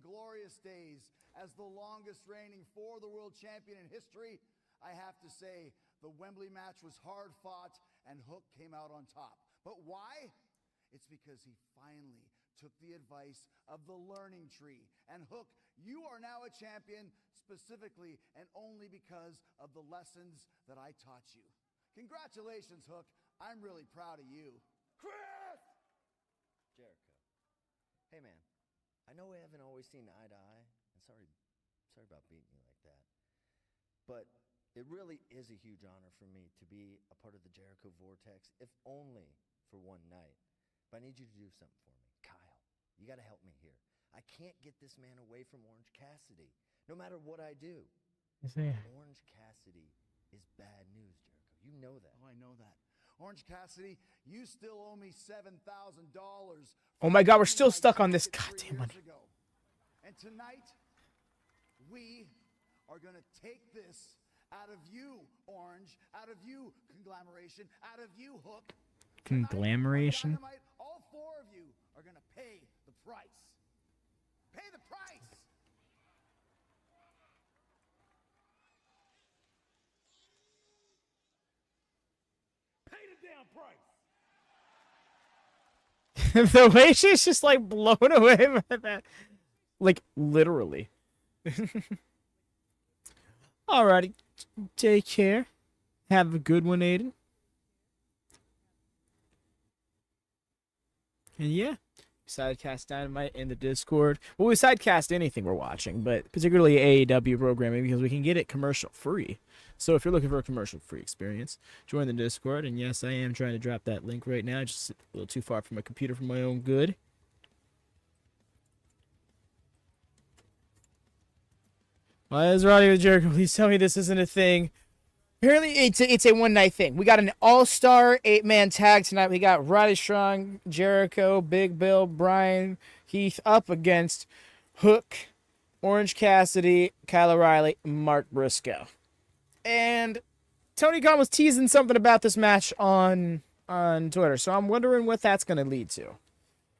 glorious days as the longest reigning for the world champion in history, I have to say the Wembley match was hard fought and Hook came out on top. But why? It's because he finally took the advice of the learning tree. And Hook, you are now a champion specifically and only because of the lessons that I taught you. Congratulations, Hook. I'm really proud of you. Chris! Jericho. Hey, man. I know we haven't always seen eye to eye, and sorry about beating you like that. But it really is a huge honor for me to be a part of the Jericho Vortex, if only for one night. But I need you to do something for me. Kyle, you got to help me here. I can't get this man away from Orange Cassidy, no matter what I do. Orange Cassidy is bad news, Jericho. You know that. Oh, I know that. Orange Cassidy, you still owe me $7,000. Oh my God, we're still stuck on this goddamn money. And tonight, we are going to take this out of you, Orange, out of you, Conglomeration, out of you, Hook. Conglomeration? Dynamite, all four of you are going to pay the price. Pay the price! Pay the damn price. The way she's just like blown away by that. Like, literally. Alrighty. Take care. Have a good one, Aiden. And yeah, sidecast Dynamite in the Discord. Well, we sidecast anything we're watching, but particularly AEW programming because we can get it commercial free. So if you're looking for a commercial free experience, join the Discord. And yes, I am trying to drop that link right now. Just a little too far from my computer for my own good. Why is Roddy with Jericho? Please tell me this isn't a thing. Apparently, it's a one-night thing. We got an all-star 8-man tag tonight. We got Roddy Strong, Jericho, Big Bill, Bryan, Heath up against Hook, Orange Cassidy, Kyle O'Reilly, Mark Briscoe. And Tony Khan was teasing something about this match on Twitter, so I'm wondering what that's going to lead to.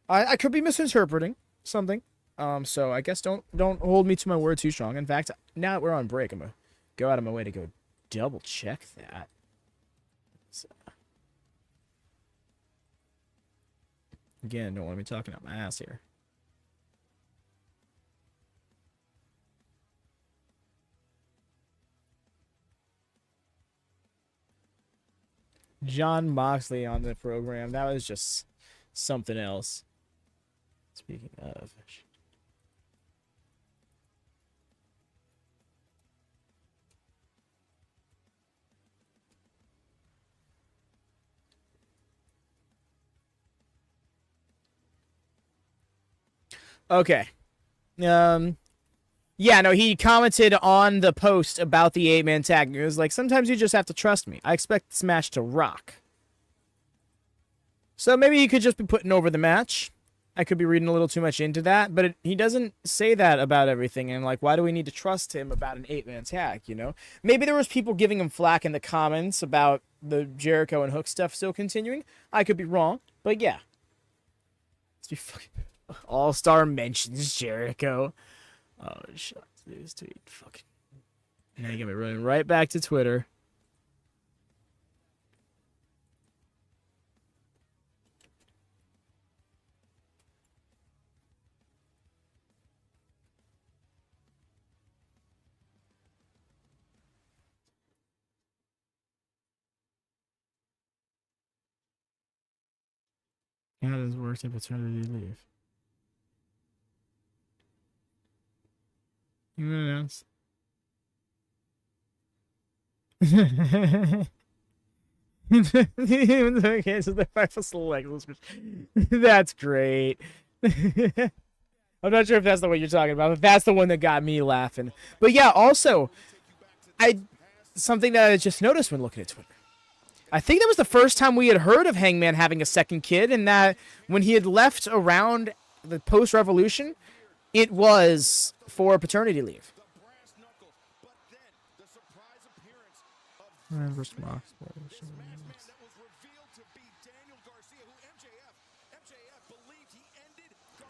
I could be misinterpreting something. So I guess don't hold me to my word too strong. In fact, now that we're on break, I'm going to go out of my way to go double check that. So, again, don't want to be talking out my ass here. John Moxley on the program. That was just something else. Speaking of... Okay. Yeah, no, he commented on the post about the 8-man tag. It was like, sometimes you just have to trust me. I expect this match to rock. So maybe he could just be putting over the match. I could be reading a little too much into that, but he doesn't say that about everything. And like, why do we need to trust him about an 8-man tag, you know? Maybe there was people giving him flack in the comments about the Jericho and Hook stuff still continuing. I could be wrong, but yeah. Let's be fucking... All-Star mentions Jericho. Oh, shut this tweet. Fucking. Now you got me running right back to Twitter. How does it work in paternity leave? You want to announce? Okay, so the final select. That's great. I'm not sure if that's the one you're talking about, but that's the one that got me laughing. But yeah, also, something that I just noticed when looking at Twitter. I think that was the first time we had heard of Hangman having a second kid, and that when he had left around the post-revolution, it was for paternity leave.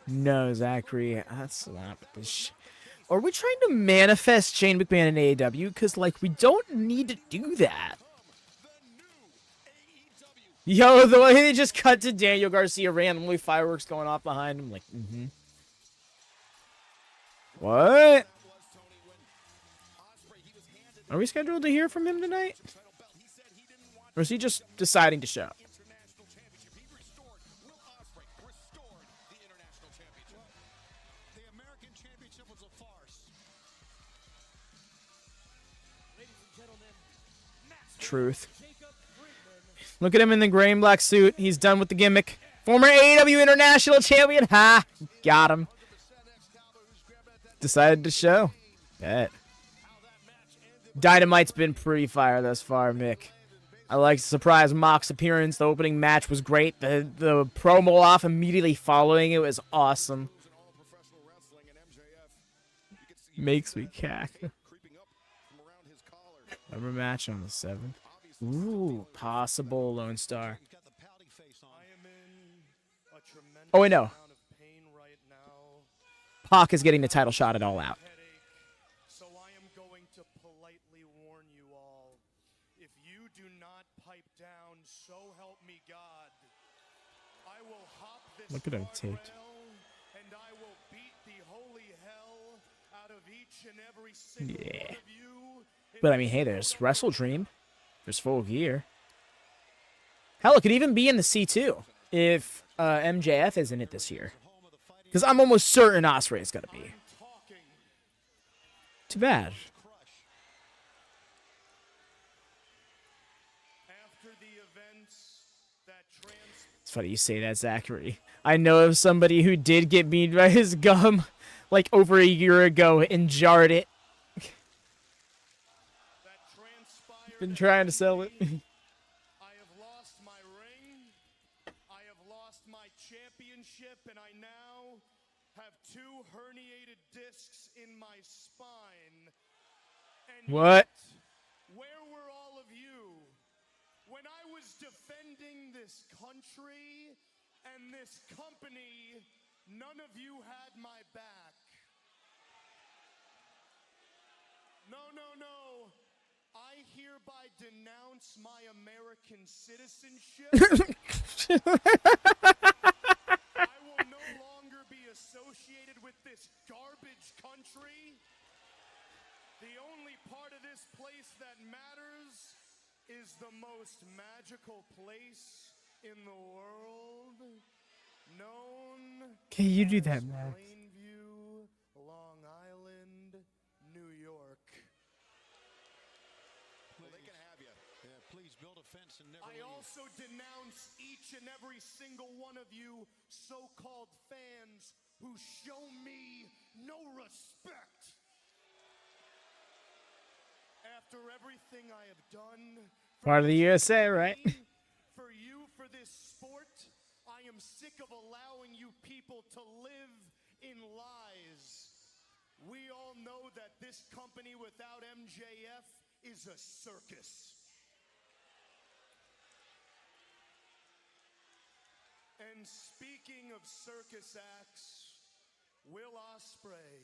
No, Zachary, that's not this. Are we trying to manifest Shane McMahon in AEW? Because, like, we don't need to do that. Yo, the way they just cut to Daniel Garcia randomly, fireworks going off behind him, like, What? Are we scheduled to hear from him tonight? Or is he just deciding to show? Truth. Look at him in the gray and black suit. He's done with the gimmick. Former AEW International Champion. Ha! Got him. Decided to show. Bet. Dynamite's been pretty fire thus far, Mick. I like the surprise Mox's appearance. The opening match was great. The promo off immediately following it was awesome. Makes me cack. Rubber match on the 7th. Ooh, possible Lone Star. Oh, wait, no. Pac is getting the title shot at All Out. So I am going to politely warn you all. If you do not pipe down, so help me God, I will hop this Look at him taped. and I will beat the holy hell out of each and every single one of you. But I mean, hey, there's Wrestle Dream. There's Full Gear. Hell, it could even be in the C2 if MJF is in it this year. Because I'm almost certain Ospreay is going to be. Too bad. It's funny you say that, Zachary. I know of somebody who did get beat by his gum like over a year ago and jarred it. Been trying to sell it. I have lost my ring. I have lost my championship, and I now have 2 herniated discs in my spine. And What? where were all of you when I was defending this country and this company? None of you had my back. No. I hereby denounce my American citizenship. I will no longer be associated with this garbage country. The only part of this place that matters is the most magical place in the world, known Can you do that, as Max? Plainview, Long Island, New York. Please build a fence and never I leave. also denounce each and every single one of you so-called fans who show me no respect. After everything I have done Part of the USA, right? for you, for this sport, I am sick of allowing you people to live in lies. We all know that this company without MJF is a circus. And speaking of circus acts, Will Ospreay.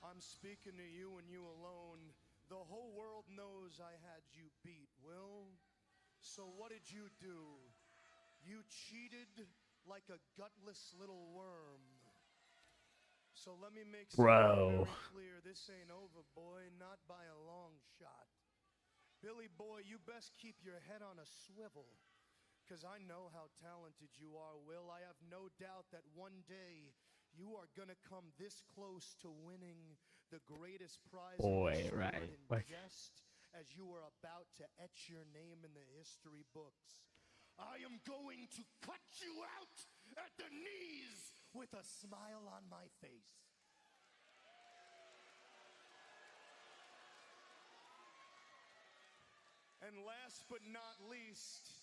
I'm speaking to you and you alone. The whole world knows I had you beat, Will. So what did you do? You cheated like a gutless little worm. So let me make something very clear. This ain't over, boy. Not by a long shot. Billy boy, you best keep your head on a swivel. Because I know how talented you are, Will. I have no doubt that one day you are going to come this close to winning the greatest prize in Boy, right. just as you are about to etch your name in the history books. I am going to cut you out at the knees with a smile on my face. And last but not least,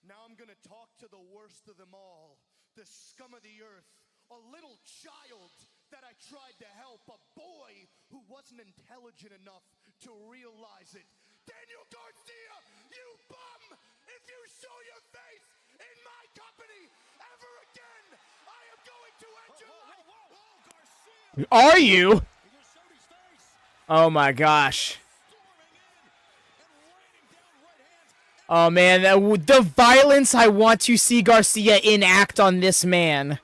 now I'm going to talk to the worst of them all, the scum of the earth, a little child that I tried to help, a boy who wasn't intelligent enough to realize it. Daniel Garcia, you bum! If you show your face in my company ever again, I am going to end your life. Are you? Oh my gosh. Oh man, the violence I want to see Garcia enact on this man.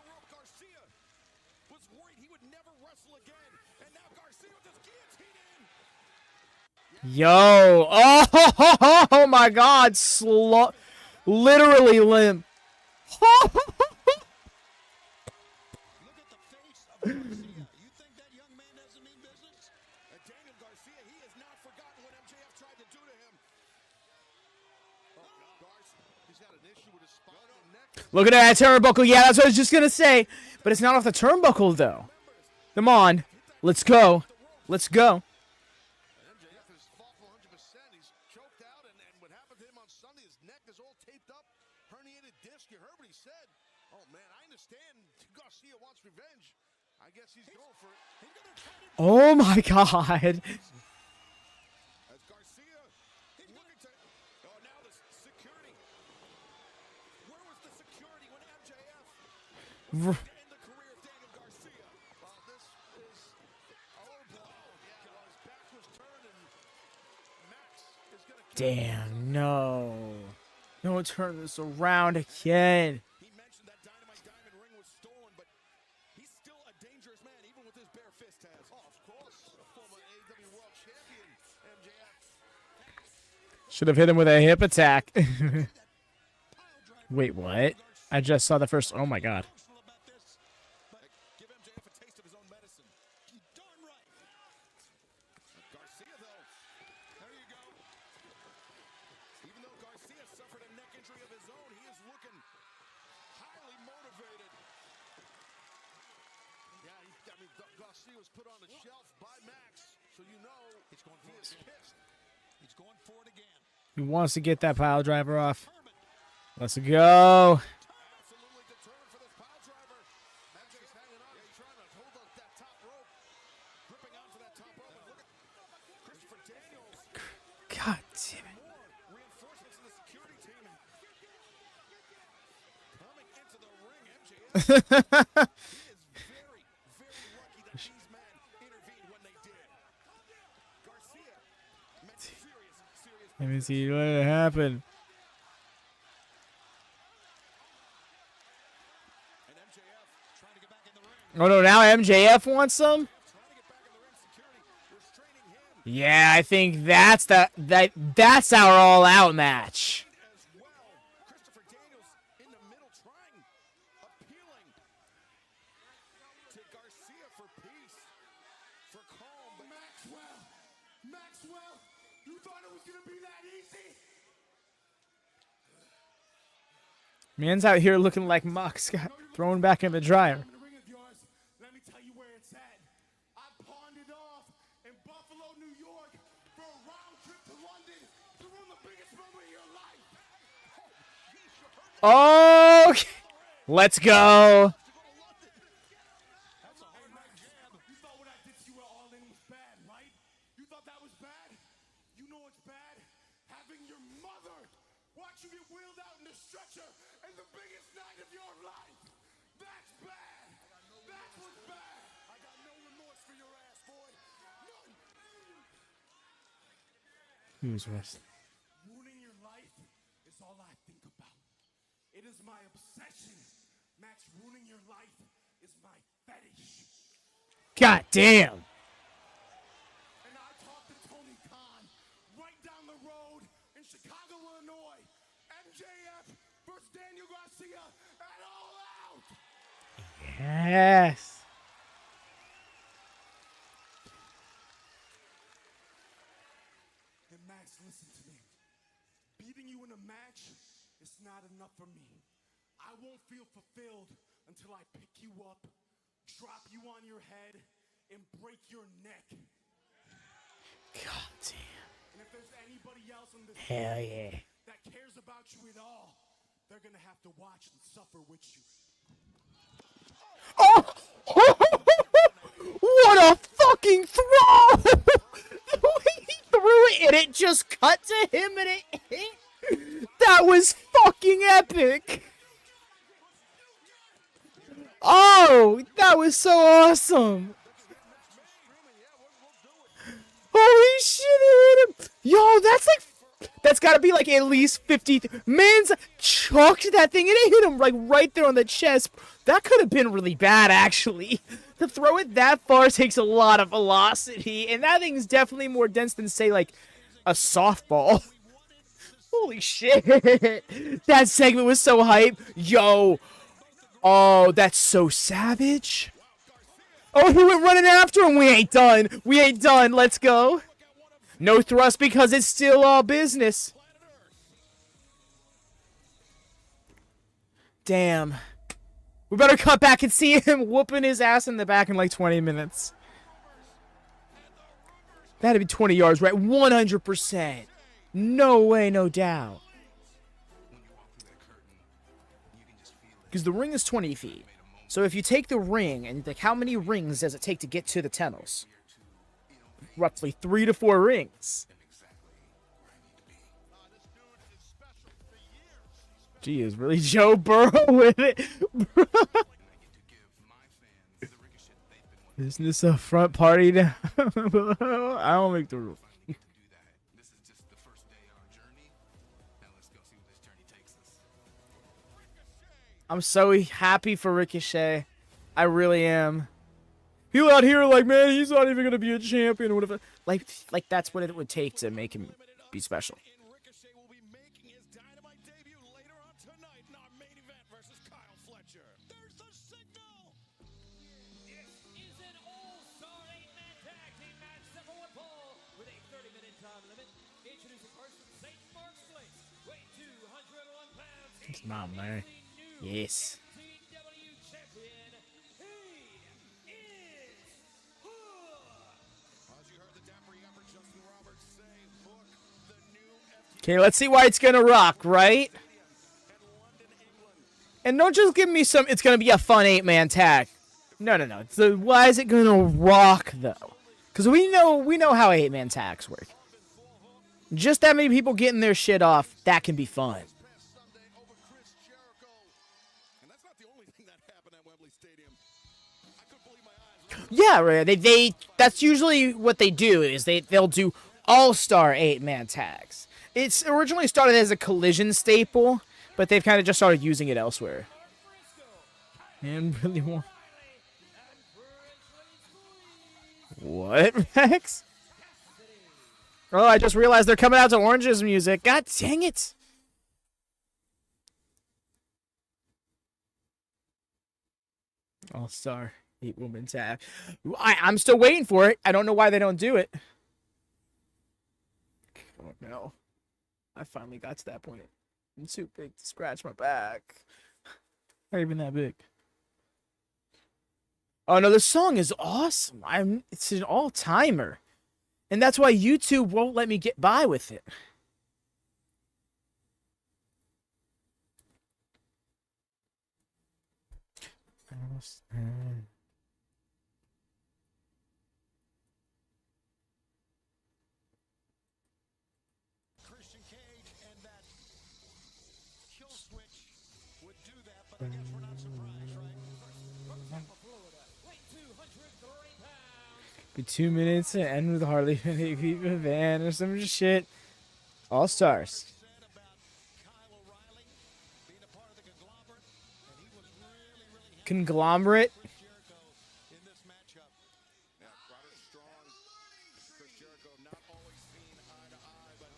Yo, oh my God, literally limp. Look at that turnbuckle. Yeah, that's what I was just going to say. But it's not off the turnbuckle, though. Come on. Let's go. Let's go. MJF is fought 100%. He's choked out, and what happened to him on Sunday, his neck is all taped up, herniated disc. You heard what he said. Oh, man, I understand Garcia wants revenge. I guess he's going for it. Oh, my God. As Garcia looking to... Oh, now the security. Where was the security when MJF was in the career of Daniel Garcia? Well, this is a low blow. Yeah, his back was turned, and Max is going to... Damn, no. Don't turn this around again. He mentioned that Dynamite Diamond ring was stolen, but he's still a dangerous man, even with his bare fist, Taz. Oh, of course. A former AEW World Champion, MJF. Should have hit him with a hip attack. Wait, what? I just saw the first... Oh, my God. Give MJF a taste of his own medicine. Darn right. Garcia, though, there you go. Even though Garcia suffered a neck injury of his own, he is looking highly motivated. Yeah, I mean, Garcia was put on the shelf by Max, so you know he's going for it again. He's going for it again. He wants to get that pile driver off. Let's go. Absolutely determined for this pile driver. MJ's hanging on. Yeah, he's trying to hold that top rope. Gripping onto that top rope. And look at Christopher Daniels. God damn it. More reinforcements in the security team. And coming into the ring, MJF. He is very, very lucky that these men intervened when they did. Garcia met serious. Let me see what happened. And MJF trying to get back in the ring. Oh, no, now MJF wants some? Trying to get back in the ring. Security restraining him. Yeah, I think that's our all-out match. As well. Christopher Daniels in the middle trying, appealing to Garcia for peace, for calm. But Maxwell, you thought it was going to be that easy? Man's out here looking like Mox got thrown back in the dryer. The ring of yours, let me tell you where it's at. I pawned it off in Buffalo, New York for a round trip to London to run the biggest moment of your life. Oh, let's go. That's a hard jab. You thought what I did to you at All In was bad, right? You thought that was bad? You know what's bad? Having your mother watch you get wheeled out in the stretcher in the biggest night of your life. That's bad. That's what's bad. I got no remorse for your ass, boy. None. Who's wrestling? Ruining your life is all I think about. It is my obsession. Max, ruining your life is my fetish. God damn. And I talked to Tony Khan right down the road in Chicago, Illinois. MJF versus Daniel Garcia at All Out. Yes. And Max, Max, listen to me. Beating you in a match is not enough for me. I won't feel fulfilled until I pick you up, drop you on your head, and break your neck. God damn. And if there's anybody else on this Hell yeah. that cares about you at all, they're gonna have to watch and suffer with you. Oh! What a fucking throw! The way he threw it and it just cut to him and it hit. That was fucking epic. Oh, that was so awesome. Holy shit, it hit him. Yo, that's gotta be like at least 50. Man's chucked that thing and it hit him like right there on the chest. That could have been really bad, actually. To throw it that far takes a lot of velocity, and that thing's definitely more dense than, say, like, a softball. Holy shit. That segment was so hype. Yo. Oh, that's so savage. Oh, he went running after him. We ain't done. We ain't done. Let's go. No thrust because it's still all business. Damn. We better cut back and see him whooping his ass in the back in like 20 minutes. That'd be 20 yards, right? 100%. No way, no doubt. Because the ring is 20 feet. So if you take the ring, and like, how many rings does it take to get to the tunnels? Roughly 3 to 4 rings. Gee, is really Joe Burrow with it? Isn't this a front party now? I don't make the rules. I'm so happy for Ricochet. I really am. People out here are like, man, he's not even gonna be a champion or whatever. Like that's what it would take to make him be special. Ricochet will be making his Dynamite debut later on tonight in our main event versus Kyle Fletcher. There's the signal. This is an all-star 8-man tag team match set for one fall with a 30-minute time limit. Introducing first from St. Mark's Place, weight 201 pounds. It's not Mary. Yes. AEW champion. He is As you heard the dapper yapper Justin Roberts say, Hook, the new Okay, let's see why it's gonna rock, right? And don't just give me some, it's gonna be a fun 8-man tag. No. So why is it gonna rock though? Because we know how 8-man tags work. Just that many people getting their shit off, that can be fun. Sunday over Chris Jericho. And that's not the only thing that happened at Wembley Stadium. I couldn't believe my eyes. Yeah, right. They that's usually what they do is they'll do all-star 8-man tags. It's originally started as a Collision staple, but they've kind of just started using it elsewhere. And really want. What, Max? Oh, I just realized they're coming out to Orange's music. God dang it. All-star 8-woman tag. I'm still waiting for it. I don't know why they don't do it. Oh, no. I finally got to that point. I'm too big to scratch my back. Not even that big. Oh, no, this song is awesome. It's an all-timer. And that's why YouTube won't let me get by with it. Christian Cage and that kill switch would do that, but I guess we're not surprised, right? From Tampa, Florida, weight 203 pounds. Be 2 minutes and end with Harley and a van or some shit. All stars. Said about Kyle O'Reilly being a part of the conglomerate, and he was really happy Conglomerate. with Jericho in this matchup. Yeah, Roderick strong. Chris Jericho not always seen eye to eye, but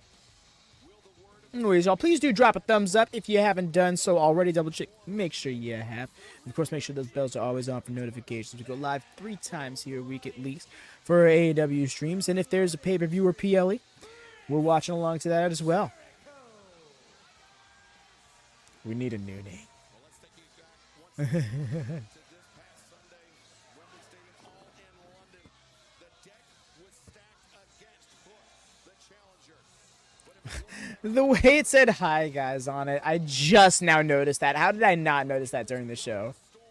will the word of Anyways, y'all, please do drop a thumbs up if you haven't done so already. Double check. Make sure you have. And of course, make sure those bells are always on for notifications. We go live 3 times here a week at least for our AEW streams. And if there's a pay-per-view or PLE, we're watching along to that as well. We need a new name. Well, let's take you back once again to this past Sunday, Wembley Stadium, all in London. The deck was stacked against Hook, the challenger. But if you look The way it said "hi guys" on it, I just now noticed that. How did I not notice that during the show? Storm,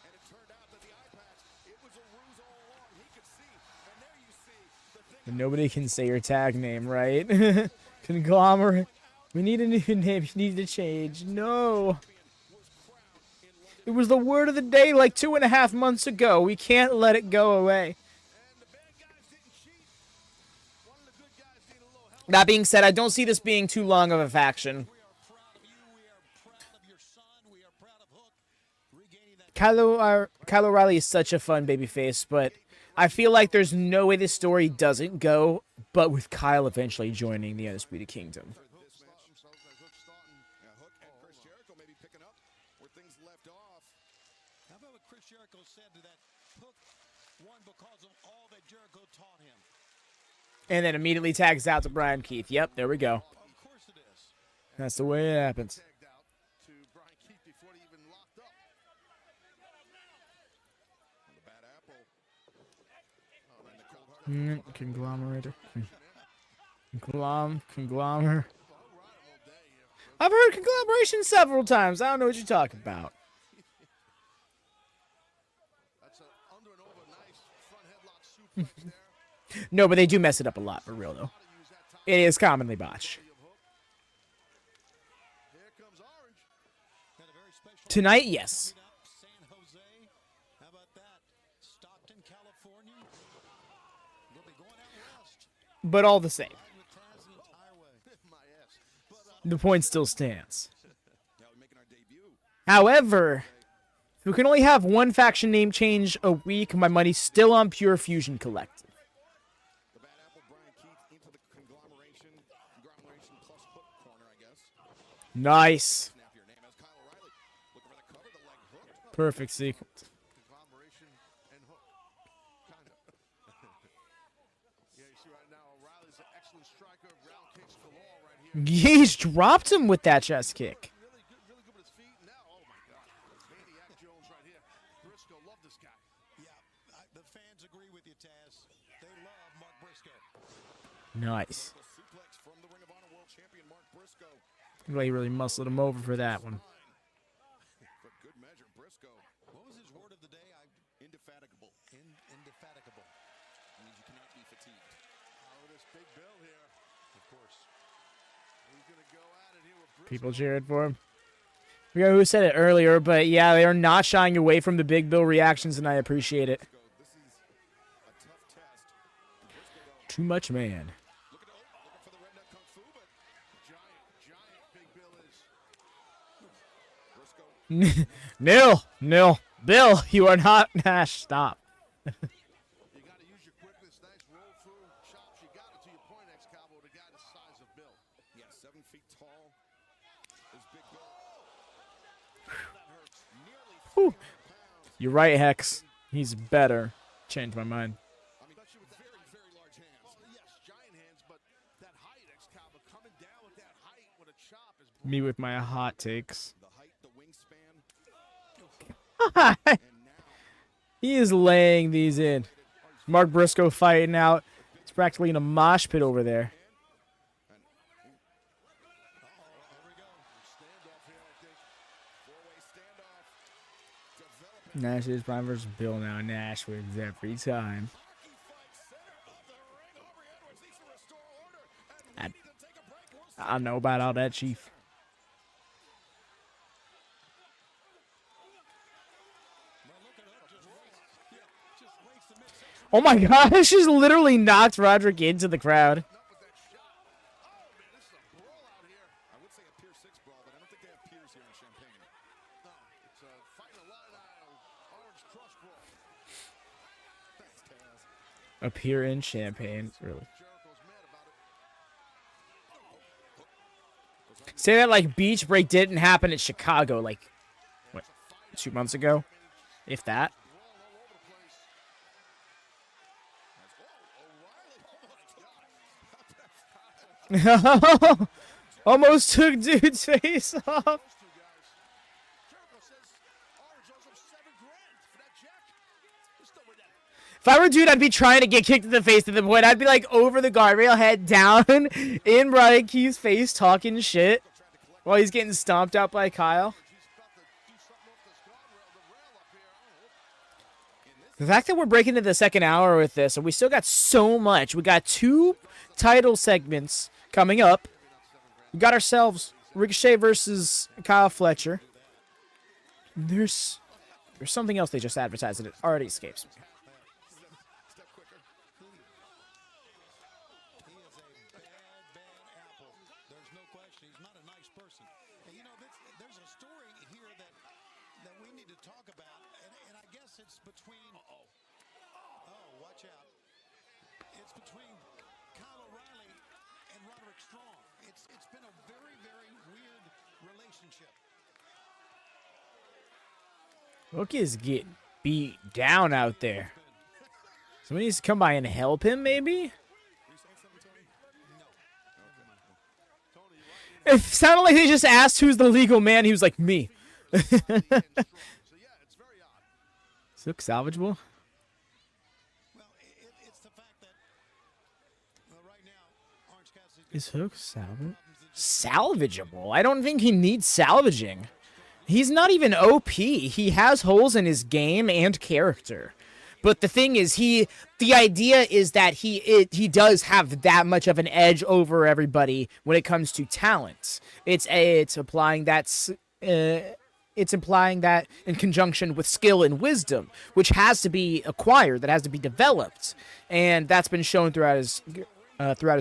and it turned out that the eye patch, it was a ruse all along. He could see, and there you see the thing. Nobody can say your tag name, right? Conglomerate. We need a new name. You need to change. No. It was the word of the day like 2.5 months ago. We can't let it go away. That being said, I don't see this being too long of a faction. Kyle O'Reilly is such a fun babyface, but I feel like there's no way this story doesn't go, but with Kyle eventually joining the Undisputed Kingdom. Hook and Chris Jericho maybe picking up where things left off. How about what Chris Jericho said to that Hook won because of all that Jericho taught him? And then immediately tags out to Brian Keith. Yep, there we go. Of course it is. That's the way it happens. Tagged out to Brian Keith before they even locked up. And the bad apple. Oh, and the cold heart. Conglomerator. Conglomer. I've heard conglomeration several times. I don't know what you're talking about. That's an under and over nice front headlock suplex there. No, but they do mess it up a lot, for real, though. It is commonly botched. Here comes Orange. Had a very special Tonight, yes. coming up, San Jose. How about that? Stockton, California. They'll be going out west. But all the same, Riding with Taz the entire way. My ass. the point still stands. Now we're making our debut. However, if we can only have one faction name change a week, my money's still on Pure Fusion Collective. The bad apple, Brian Keith into the conglomeration plus Hook corner, I guess. Nice. Snap your name as Kyle O'Reilly. Looking for the cover, the leg hook. Perfect sequence. Conglomeration and Hook. Kind of. Yeah, you see right now, O'Reilly's an excellent striker. Round kicks galore right here. He's dropped him with that chest kick. Really good with his feet. Now, oh my God. Maniac Jones right here. Briscoe, love this guy. Yeah, the fans agree with you, Taz. They love Mark Briscoe. Nice. The suplex from the Ring of Honor World Champion Mark Briscoe. Well, he really muscled him over for that one. For good measure, Briscoe. What was his word of the day? Indefatigable. Indefatigable. Means you cannot be fatigued. Oh, this big Bill here. Of course. He's going to go at it here with Briscoe. People cheered for him. I forgot who said it earlier, but yeah, they are not shying away from the Big Bill reactions, and I appreciate it. This is a tough test. Briscoe, though, Too much man. looking for the redneck kung fu, but giant Big Bill is. Briscoe. Nil. Bill, you are not Nash. Stop. You got to use your quickness. Nice roll through chops. You got it to your point, ex-cowboy, the guy the size of Bill. Yeah, 7 feet tall is Big Bill. That hurts. Nearly 300 pounds. You're right, Hex. He's better. Changed my mind. I mean, especially with very, very large hands. Oh, yes, giant hands, but that height, ex-cowboy, coming down with that height with a chop is Me with my hot takes. the height, the wingspan. And now He is laying these in. Mark Briscoe fighting out. It's practically in a mosh pit over there. standoff here, I think. Four-way standoff. Developing. Nash is Bryan versus Bill now. Nash wins every time. Hockey fight center of the ring. Aubrey Edwards needs to restore order. And we need to take a break. We'll I don't know about all that, Chief. Oh my gosh, she's literally knocked Roderick into the crowd. up with that shot. Oh, man, this is a brawl out here. I would say a Pier 6 brawl, but I don't think they have piers here in Champaign. No, it's a fighting a line aisle orange crush brawl. Thanks, Taz. Up here in Champaign, really. Jericho's mad about it. Say that like Beach Break didn't happen in Chicago, like, what, 2 months ago? If that. Brawl all over the place. That's, oh, O'Reilly. Oh, my God. How about Almost took dude's face off. If I were dude, I'd be trying to get kicked in the face to the point. I'd be like over the guardrail, head down, in Bryan Keith's face, talking shit while he's getting stomped out by Kyle. The fact that we're breaking into the second hour with this, and we still got so much. We got 2 title segments coming up. We got ourselves Ricochet versus Kyle Fletcher. There's something else they just advertised, and it already escapes me. Watch out. It's between Kyle O'Reilly and Roderick Strong. It's been a very, very weird relationship. Hook is getting beat down out there. Somebody needs to come by and help him, maybe? It sounded like they just asked who's the legal man. He was like, me. Is Hook salvageable? Is Hook salvageable? I don't think he needs salvaging. He's not even OP. He has holes in his game and character. But the thing is, the idea is that he does have that much of an edge over everybody when it comes to talent. It's implying that in conjunction with skill and wisdom, which has to be acquired, that has to be developed, and that's been shown throughout his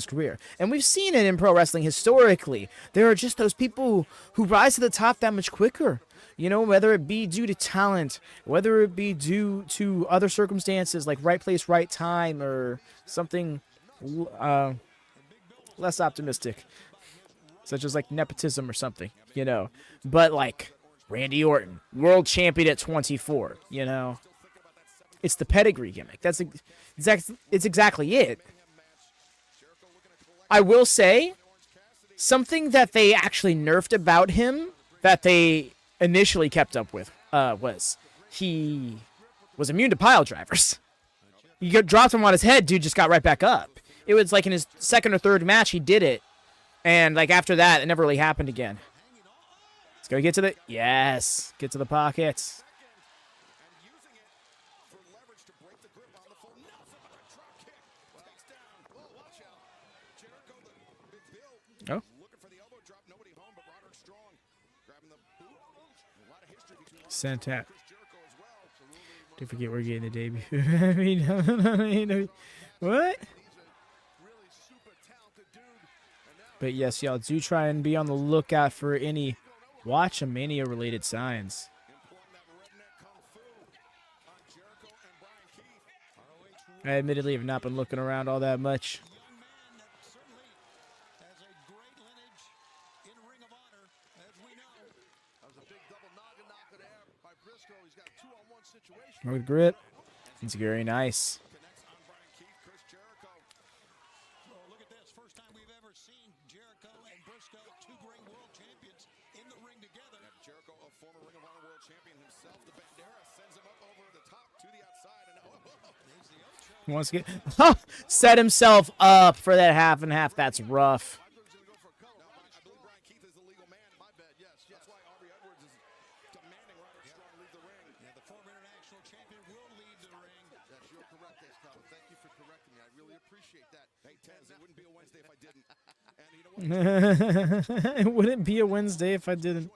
career. And we've seen it in pro wrestling historically. There are just those people who rise to the top that much quicker. You know, whether it be due to talent, whether it be due to other circumstances like right place, right time, or something less optimistic, such as like nepotism or something, you know. But like Randy Orton, world champion at 24, you know. It's the pedigree gimmick. It's exactly it. I will say, something that they actually nerfed about him, that they initially kept up with, was he was immune to pile drivers. You dropped him on his head, dude just got right back up. It was like in his second or third match, he did it. And like after that, it never really happened again. Let's go get to the, yes, get to the pockets. Oh. Santat. Don't forget we're getting the debut. I mean, what? But yes, y'all do try and be on the lookout for any WatchaMania related signs. I admittedly have not been looking around all that much. With grip. It's very nice. Look at this. First time we've ever seen Jericho and Briscoe, 2 great world champions, in the ring together. Jericho, a former Ring of Honor world champion himself, the Bandera sends him up over the top to the outside. And He wants to get set himself up for that half and half. That's rough. It wouldn't be a Wednesday if I didn't.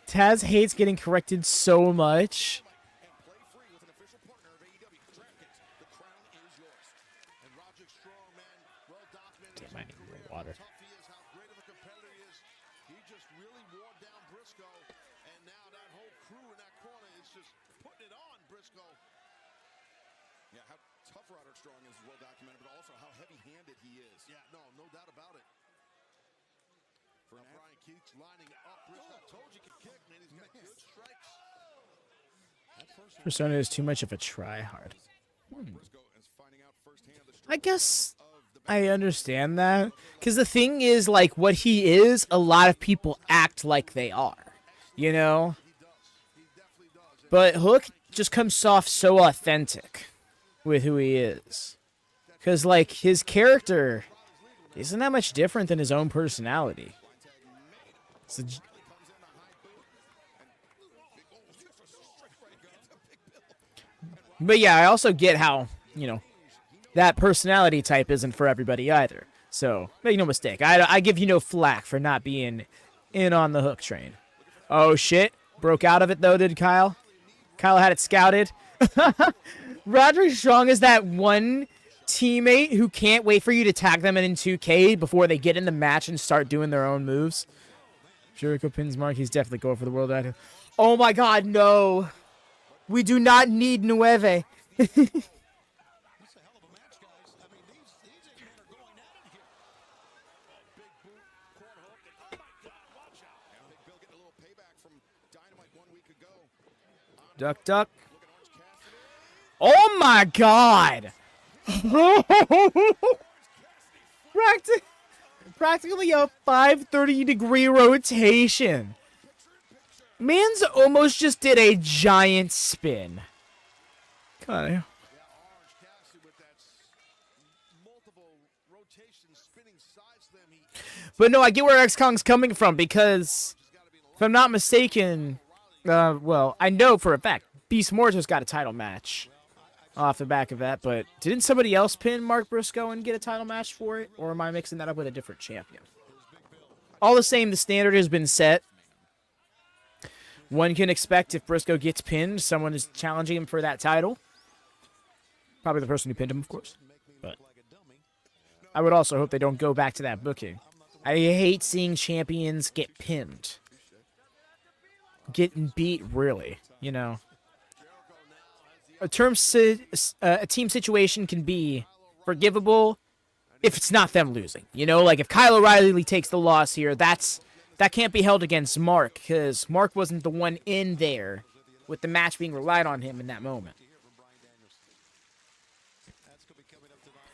Taz hates getting corrected so much. Damn, I need more water. Yeah, how tough Roderick Strong is well documented, but also how heavy-handed he is. Yeah, no doubt about it. For now, Bryan keeps lining up Briscoe. I told you he could kick, man. He's got good strikes. That first Persona is too much of a try-hard. I guess I understand that. Because the thing is, like, what he is, a lot of people act like they are. You know? But Hook just comes off so authentic with who he is. Because, like, his character isn't that much different than his own personality. But yeah, I also get how, you know, that personality type isn't for everybody either. So, make no mistake. I give you no flack for not being in on the Hook train. Oh, shit. Broke out of it, though, did Kyle? Kyle had it scouted. Roderick Strong is that one teammate who can't wait for you to tag them in 2K before they get in the match and start doing their own moves. Jericho pins Mark. He's definitely going for the world title. Oh, my God, no. We do not need Nueve. Duck, duck. Oh, my God. Practically a 530-degree rotation. Man's almost just did a giant spin. God. But no, I get where X-Kong's coming from because, if I'm not mistaken, well, I know for a fact, Beast Morto's got a title match off the back of that, but didn't somebody else pin Mark Briscoe and get a title match for it? Or am I mixing that up with a different champion? All the same, the standard has been set. One can expect if Briscoe gets pinned, someone is challenging him for that title. Probably the person who pinned him, of course. But I would also hope they don't go back to that booking. I hate seeing champions get pinned. Getting beat, really, you know. A team situation can be forgivable if it's not them losing. You know, like if Kyle O'Reilly takes the loss here, that can't be held against Mark because Mark wasn't the one in there with the match being relied on him in that moment.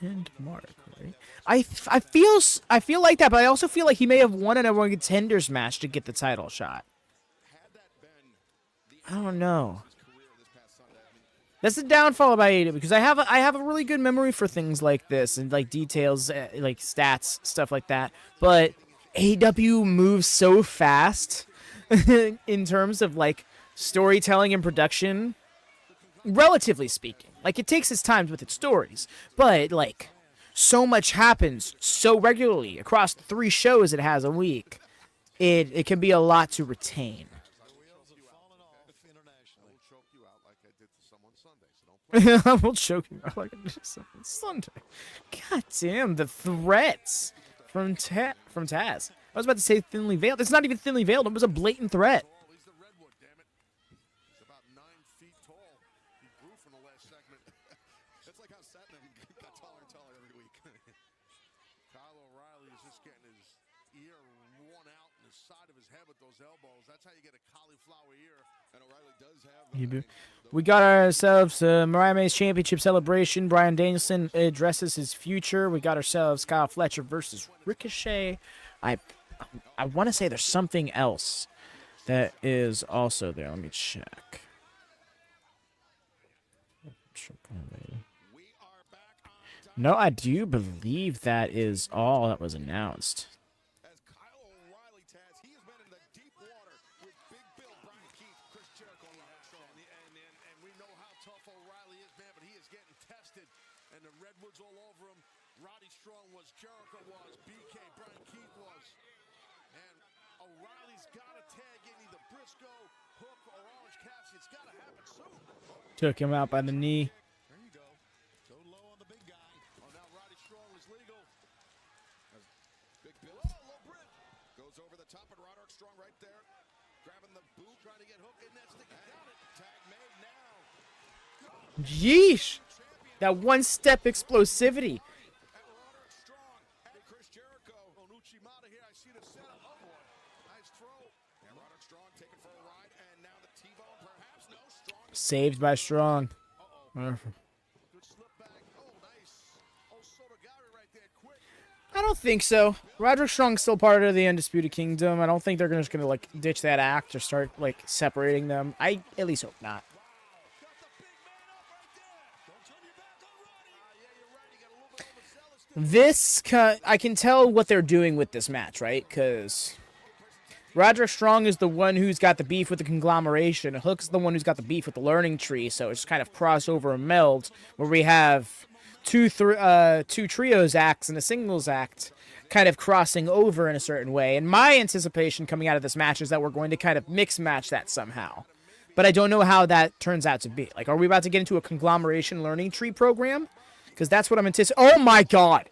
And Mark, right? I feel like that, but I also feel like he may have won an Everyone Contenders match to get the title shot. I don't know. That's the downfall about AEW because I have a really good memory for things like this and like details, like stats, stuff like that. But AEW moves so fast in terms of like storytelling and production, relatively speaking. Like it takes its time with its stories, but like so much happens so regularly across the 3 shows it has a week. It can be a lot to retain. I will choke you out like I did Sunday. God damn, the threats from Taz. I was about to say thinly veiled. It's not even thinly veiled. It was a blatant threat. We got ourselves Mariah May's championship celebration. Bryan Danielson addresses his future. We got ourselves Kyle Fletcher versus Ricochet. I want to say there's something else that is also there. Let me check. No, I do believe that is all that was announced. All over him. Roddy Strong was, Jericho was, BK, Bryan Keith was. And O'Reilly's got to tag in either Briscoe, Hook, or Orange Cassidy. It's got to happen soon. Took him out by the knee. There you go. Go low on the big guy. Oh, now Roddy Strong is legal. Big Bill. Oh, low bridge. Goes over the top and Roderick Strong right there. Grabbing the boot, trying to get Hook in that stick. Got it. Tag made now. Yeesh. That one-step explosivity. Saved by Strong. I don't think so. Roderick Strong's still part of the Undisputed Kingdom. I don't think they're just gonna like ditch that act or start like separating them. I at least hope not. I can tell what they're doing with this match, right? Because Roderick Strong is the one who's got the beef with the conglomeration. Hook's the one who's got the beef with the learning tree. So it's kind of crossover and meld where we have two trios acts and a singles act kind of crossing over in a certain way. And my anticipation coming out of this match is that we're going to kind of mix match that somehow. But I don't know how that turns out to be. Like, are we about to get into a conglomeration learning tree program? Because that's what I'm anticipating. Oh, my God.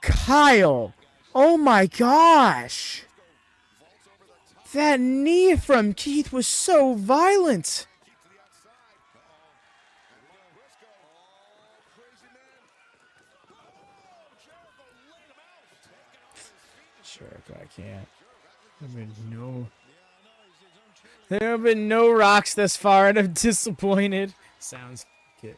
Kyle. Oh, my gosh. That knee from Keith was so violent. Jericho, I can't. There have been no rocks this far, and I'm disappointed. Sounds good.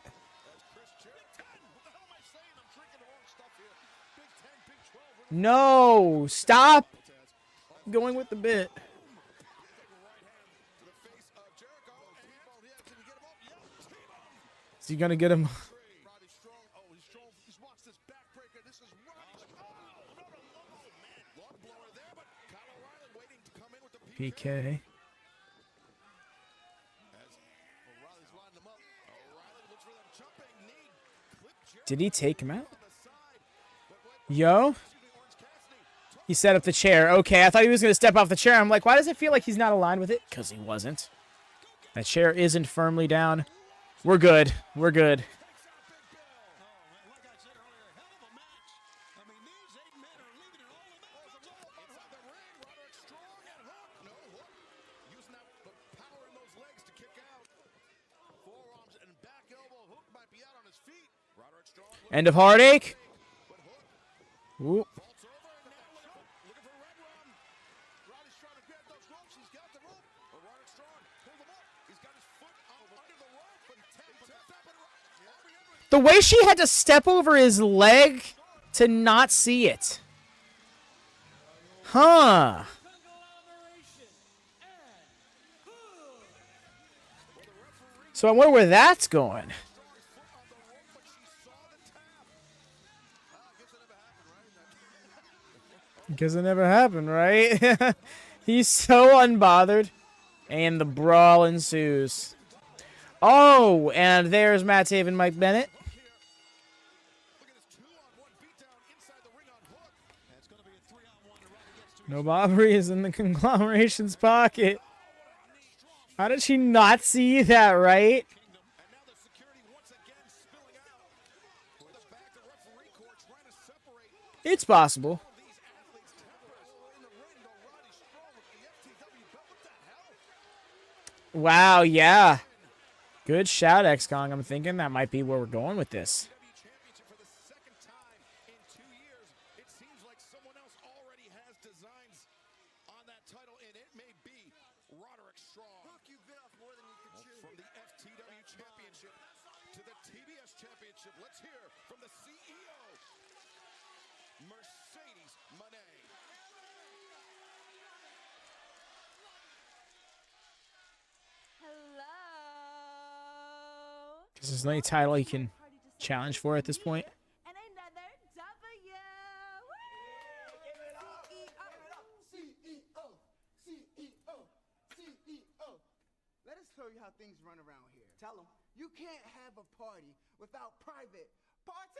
No, stop going with the bit. Is he gonna get him? PK. Did he take him out? Yo? He set up the chair. Okay, I thought he was going to step off the chair. I'm like, why does it feel like he's not aligned with it? Because he wasn't. That chair isn't firmly down. We're good. We're good. End of Heartache. Ooh. The way she had to step over his leg to not see it. Huh. So I wonder where that's going. Because it never happened, right? He's so unbothered. And the brawl ensues. Oh, and there's Matt Taven, Mike Bennett. No Bobbery is in the conglomeration's pocket. How did she not see that, right? It's possible. Wow, yeah. Good shout, X-Kong. I'm thinking that might be where we're going with this. This is the only title he can challenge for at this point. And another W. CEO. Let us tell you how things run around here. Tell them. You can't have a party without private party.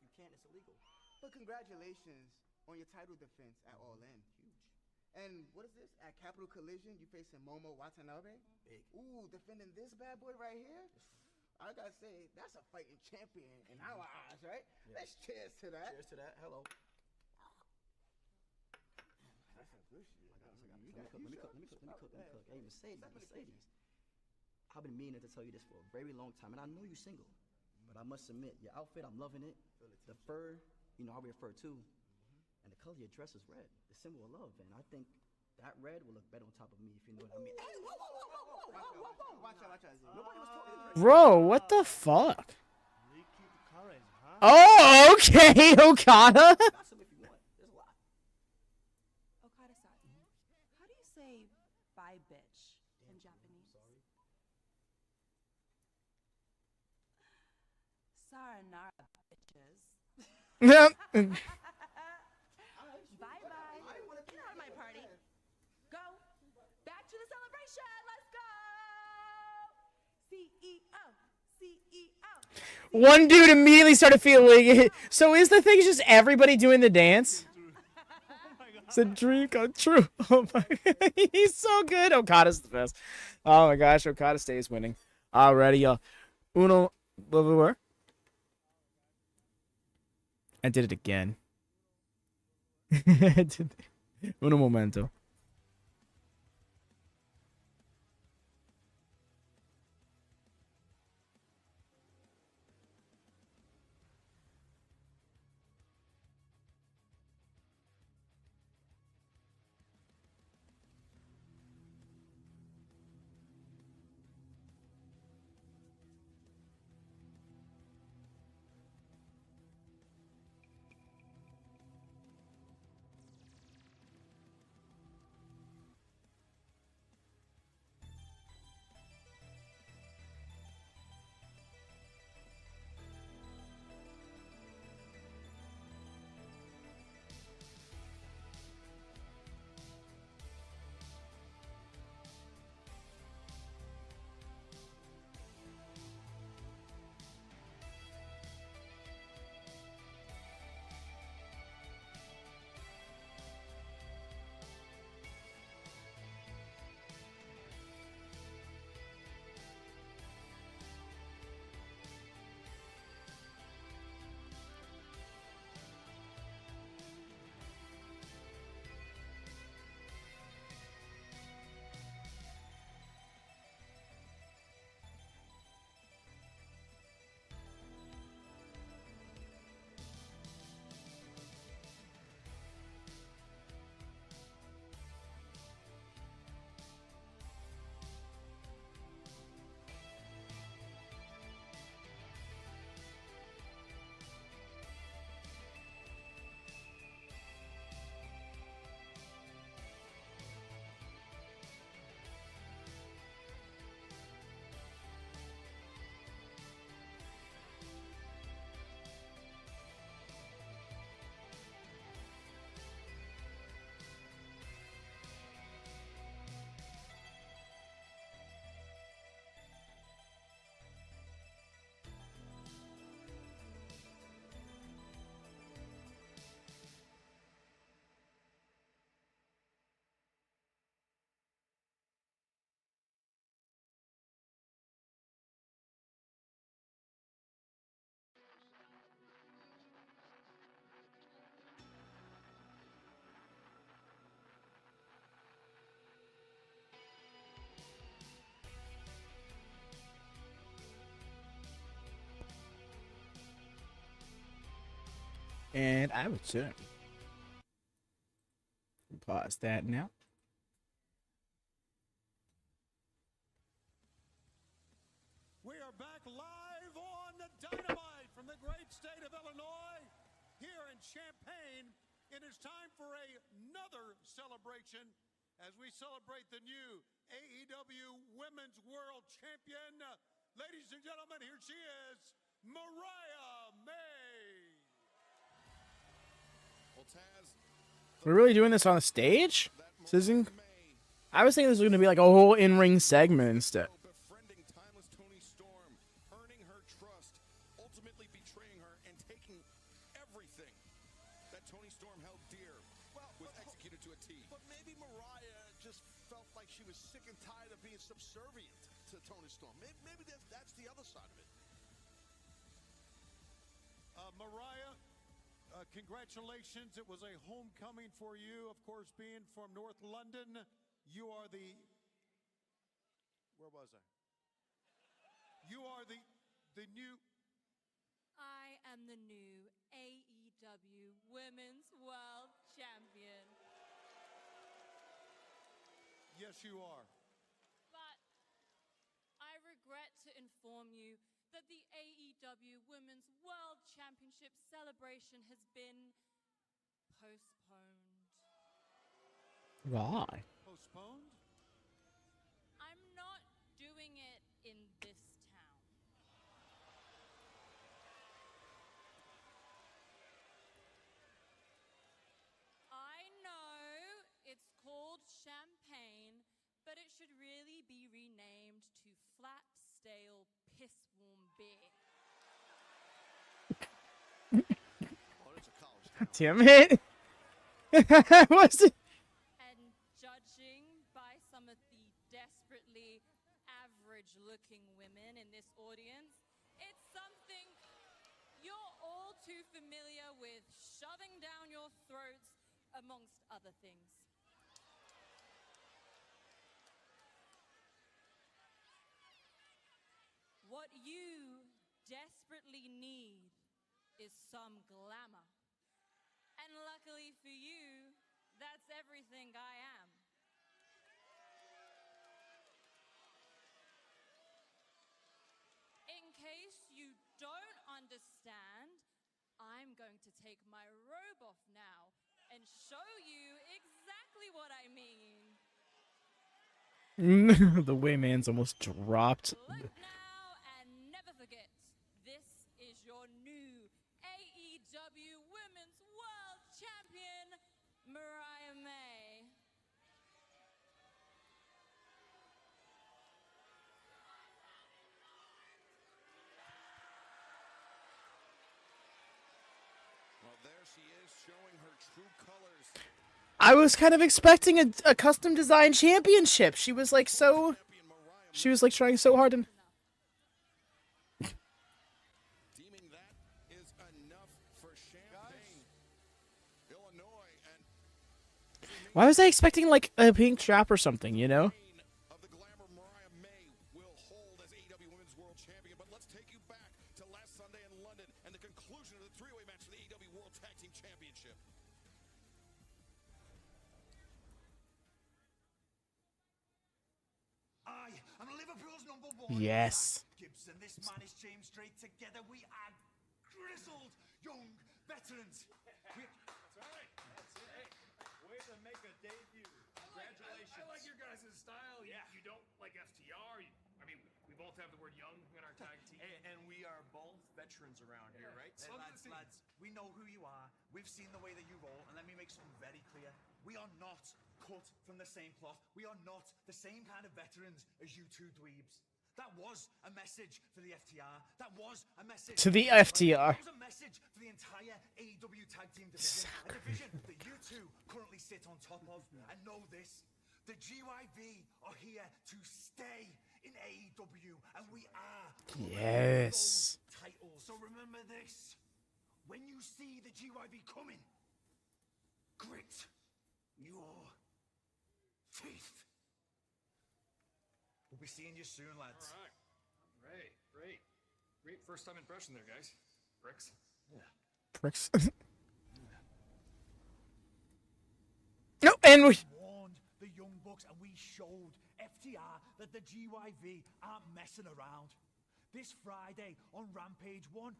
You can't. It's illegal. But congratulations on your title defense at All In. Huge. And what is this? At Capital Collision, you facing Momo Watanabe? Big. Ooh, defending this bad boy right here? I gotta say, that's a fighting champion in our eyes, right? Yeah. Let's cheers to that. Cheers to that. Hello. That's some good shit. Let me cook. Hey, Mercedes. I've been meaning to tell you this for a very long time, and I know you're single, but I must admit, your outfit, I'm loving it. The fur, I wear fur too. And the color of your dress is red, the symbol of love, and I think that red will look better on top of me, if you know what I mean. Hey, whoa. Watch out. Nobody was talking. Bro, what the fuck? Oh, okay, Okada. Got some if you want. There's a lot. Okada-san, how do you say bye, bitch, in Japanese? Sayonara, bitches. Yep. Bye-bye. Get out of my party. Go. Back to the celebration. Let's go. CEO. One dude immediately started feeling it. So is the thing just everybody doing the dance? It's a dream come true. Oh my, he's so good. Okada's the best. Oh my gosh, Okada stays winning. Alrighty, y'all. Uno, what we were? I did it again. Uno momento. And I would turn. Pause that now. We are back live on the Dynamite from the great state of Illinois here in Champaign. It is time for another celebration as we celebrate the new AEW Women's World Champion. Ladies and gentlemen, here she is, Mariah May. Well, Taz, We're really doing this on the stage? This isn't... I was thinking this was going to be like a whole in-ring segment instead. befriending timeless Toni Storm, earning her trust, ultimately betraying her, and taking everything that Toni Storm held dear was executed to a T. But maybe Mariah just felt like she was sick and tired of being subservient to Toni Storm. Maybe that's the other side of it. Mariah, congratulations. It was a homecoming for you, of course, being from North London. You are the... Where was I? You are the new... I am the new AEW Women's World Champion. Yes, you are. But I regret to inform you that the AEW Women's World Championship celebration has been postponed. Why? Postponed? I'm not doing it in this town. I know it's called Champaign, but it should really be renamed to Flat, Stale, Piss Warm Beer. Oh, it's a college town. Damn it. What's it? And judging by some of the desperately average-looking women in this audience, it's something you're all too familiar with shoving down your throats, amongst other things. What you desperately need is some glamour. And luckily for you, that's everything I am. In case you don't understand, I'm going to take my robe off now and show you exactly what I mean. The Wayman's almost dropped. Look now and never forget, this is your new AEW Women's World Champion, Mariah May. Well, there she is, showing her true colors. I was kind of expecting a custom design championship. She was like so. She was like trying so hard and. Deeming that is enough for Champaign, Illinois, and Why was I expecting like a pink trap or something, you know? of the glamour Mariah May will hold as AEW Women's World Champion. But let's take you back to last Sunday in London and the conclusion of the three-way match for the AEW World Tag Team Championship. I'm Liverpool's #1. Yes. Gibson, this man is James Strait. Together we are grizzled young veterans. That's right. That's it. Way to make a debut. Congratulations. I like your guys' style. Yeah. You don't like FTR. I mean, we both have the word young in our tag team. And we are both veterans around here, right? So Lads, we know who you are. We've seen the way that you roll, and let me make something very clear. We are not cut from the same cloth. We are not the same kind of veterans as you two dweebs. That was a message for the FTR. That was a message To the FTR. That was a message for the entire AEW tag team division. A division that you two currently sit on top of. And know this, the GYV are here to stay in AEW, and we are Yes. those titles. So remember this: when you see the GYV coming, grit your teeth. We'll be seeing you soon, lads. All right. Great. Great. Great first time impression there, guys. Bricks. Yeah. Pricks. No, and we. Warned the Young Bucks, and we showed FTR that the GYV aren't messing around. This Friday on Rampage, one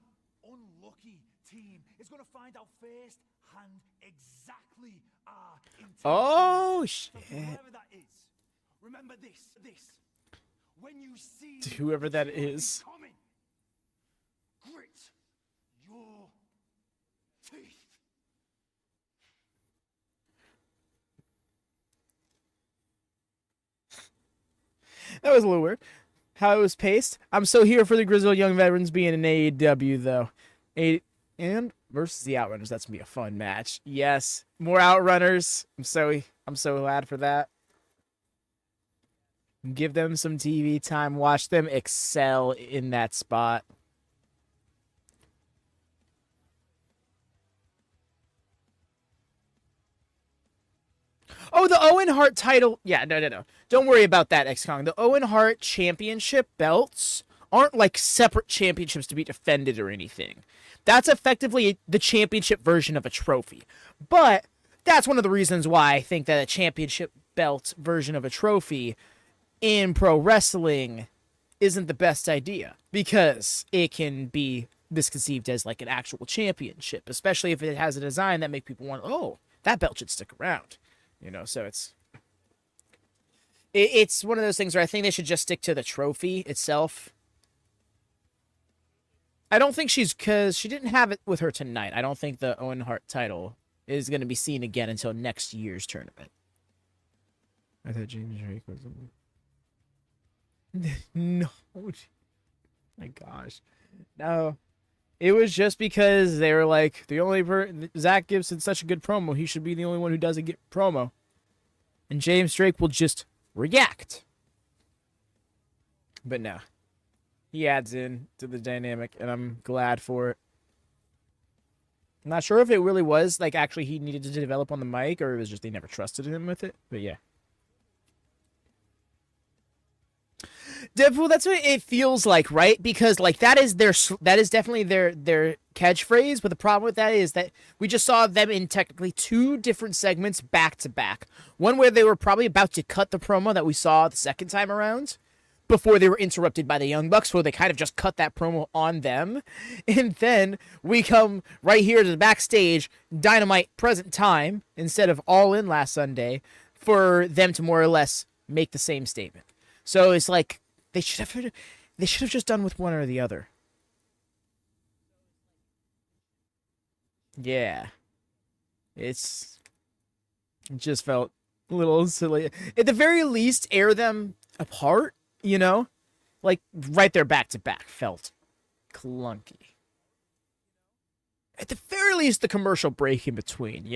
unlucky team is going to find out firsthand exactly our intentions. Oh, So shit. whoever that is, remember this. When you see To whoever that the is. coming, grit your teeth. That was a little weird. How it was paced. I'm so here for the Grizzled Young Veterans being in AEW, though. And versus the Outrunners. That's going to be a fun match. Yes. More Outrunners. I'm so glad for that. Give them some TV time. Watch them excel in that spot. Oh, the Owen Hart title. Yeah, no. Don't worry about that, X-Kong. The Owen Hart championship belts aren't like separate championships to be defended or anything. That's effectively the championship version of a trophy. But that's one of the reasons why I think that a championship belt version of a trophy in pro wrestling isn't the best idea, because it can be misconceived as like an actual championship, especially if it has a design that make people want, oh, that belt should stick around, so it's one of those things where I think they should just stick to the trophy itself. I don't think because she didn't have it with her tonight. I don't think the Owen Hart title is going to be seen again until next year's tournament. I thought James Drake was no. My gosh. No. It was just because they were like, Zach Gibson's such a good promo, he should be the only one who doesn't get promo. And James Drake will just react. But no. He adds in to the dynamic, and I'm glad for it. I'm not sure if it really was, like, actually he needed to develop on the mic, or it was just they never trusted him with it. But yeah. Deadpool, that's what it feels like, right? Because like that is definitely their catchphrase. But the problem with that is that we just saw them in technically 2 different segments back to back. One where they were probably about to cut the promo that we saw the second time around, before they were interrupted by the Young Bucks, where they kind of just cut that promo on them. And then we come right here to the backstage, Dynamite present time, instead of All In last Sunday, for them to more or less make the same statement. So it's like, they should have just done with one or the other. Yeah. It just felt a little silly. At the very least, air them apart, Like, right there back to back felt clunky. At the very least, the commercial break in between,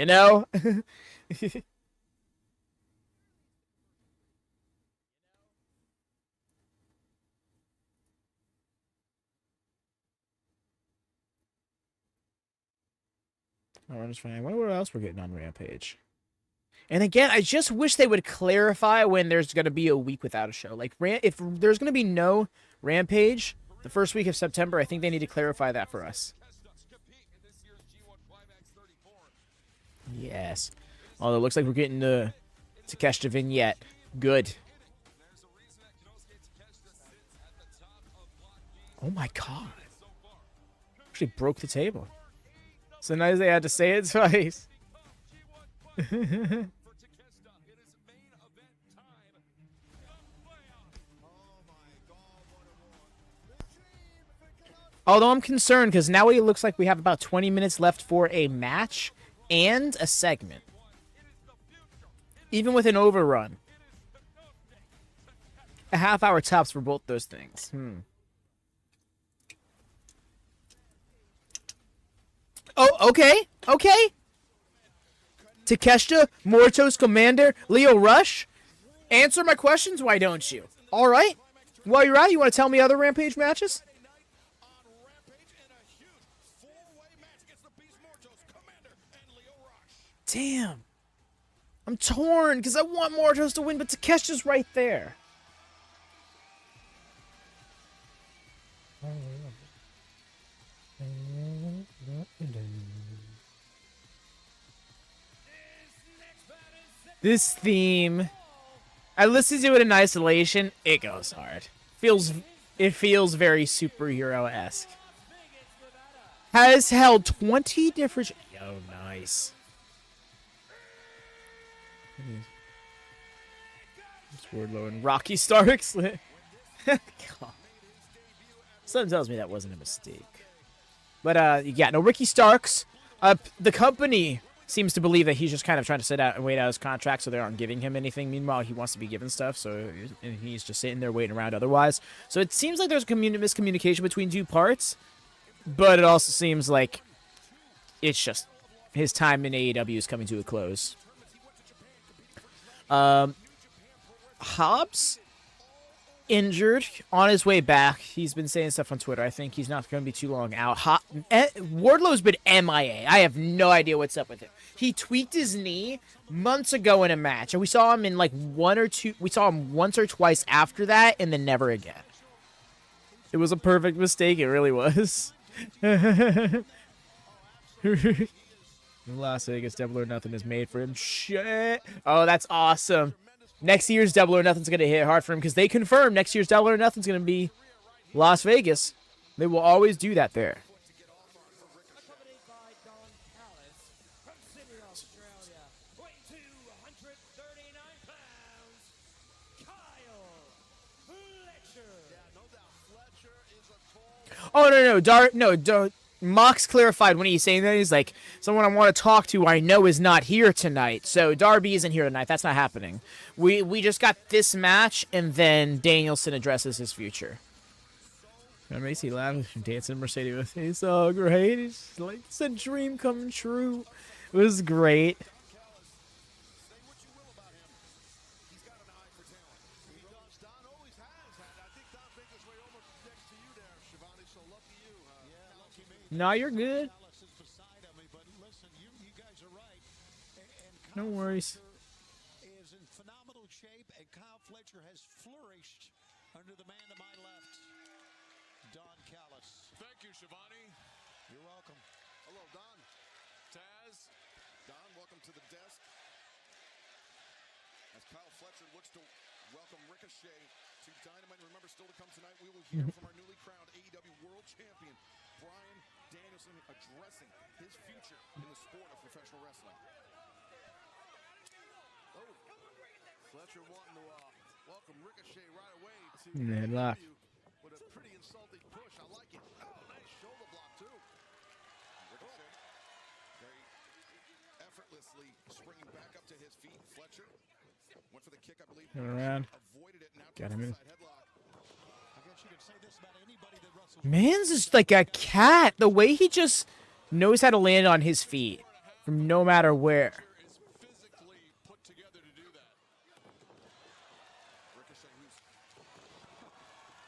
Oh, I'm just fine. I wonder what else we're getting on Rampage. And again, I just wish they would clarify when there's going to be a week without a show. Like, if there's going to be no Rampage the first week of September, I think they need to clarify that for us. Yes. Although it looks like we're getting the Takeshita vignette. Good. Oh my god. Actually broke the table. So nice they had to say it twice. Although I'm concerned because now it looks like we have about 20 minutes left for a match and a segment. Even with an overrun. A half hour tops for both those things. Oh, okay. Okay. Takeshita, Mortos Commander, Leo Rush. Answer my questions, why don't you? All right. While you're at it, you want to tell me other Rampage matches? Damn. I'm torn because I want Mortos to win, but Takeshita's right there. This theme, I listened to it in isolation. It goes hard. It feels very superhero-esque. Has held 20 different. Yo, nice. Wardlow and Rocky Starks. God. Something tells me that wasn't a mistake. But yeah, no, Ricky Starks. The company seems to believe that he's just kind of trying to sit out and wait out his contract, so they aren't giving him anything. Meanwhile, he wants to be given stuff, and he's just sitting there waiting around otherwise. So it seems like there's a miscommunication between 2 parts, but it also seems like it's just his time in AEW is coming to a close. Hobbs injured on his way back. He's been saying stuff on Twitter. I think he's not going to be too long out. Wardlow's been MIA. I have no idea what's up with him. He tweaked his knee months ago in a match, and we saw him in like 1 or 2. We saw him once or twice after that, and then never again. It was a perfect mistake. It really was. Las Vegas, Double or Nothing is made for him. Shit. Oh, that's awesome. next year's Double or Nothing's going to hit hard for him because they confirmed next year's Double or Nothing's going to be Las Vegas. They will always do that there. Accompanied by Don Callis from Sydney, Australia, weighing 239 pounds, Kyle Fletcher. Yeah, no doubt. Fletcher is a tall. Oh, no. Mox clarified when he's saying that. He's like, someone I want to talk to I know is not here tonight. So Darby isn't here tonight. That's not happening. We just got this match, and then Danielson addresses his future. And Macy laughing, dancing Mercedes with me. So great. It's like it's a dream come true. It was great. No, you're good. No worries. Is in phenomenal shape, and Kyle Fletcher has flourished under the man to my left, Don Callis. Thank you, Shivani. You're welcome. Hello, Don. Taz. Don, welcome to the desk. As Kyle Fletcher looks to welcome Ricochet to Dynamite. Remember, still to come tonight, we will hear from our newly crowned AEW World Champion, Bryan Danielson, addressing his future in the sport of professional wrestling. Oh, Fletcher wanting to welcome Ricochet right away to Headlock. with a pretty insulting push. I like it. Oh, nice shoulder block too. Ricochet very effortlessly springing back up to his feet. Fletcher went for the kick, I believe. Around. Avoided it. Now Got him in. headlock. I guess you could say this about anybody that wrestles. Man's just like a cat. The way he just knows how to land on his feet from no matter where. Is physically put together to do that. Ricochet, who's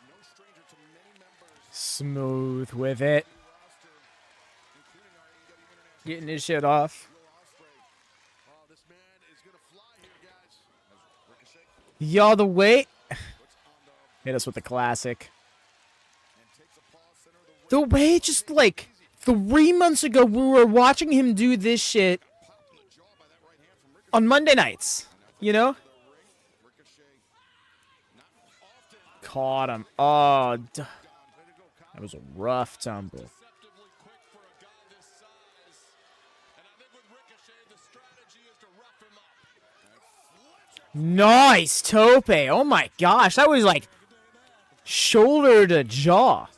no stranger to many members Smooth with it. of the roster, including our AEW International Getting his shit off. Will Ospreay. Oh, this man is gonna fly here, guys. As Ricochet Y'all, the way. puts on the Hit us with the classic. and takes a pause center of the The way just like 3 months ago we were watching him do this shit popping the jaw by that right hand from Ricochet. on Monday nights. You know? The ring. Ricochet not often Caught him. Oh, ready to go. that was a rough tumble. Deceptively quick for a guy this size. And I think with Ricochet, the strategy is to rough him up. And Fletcher Nice tope. Oh my gosh. That was like shoulder to jaw. on him,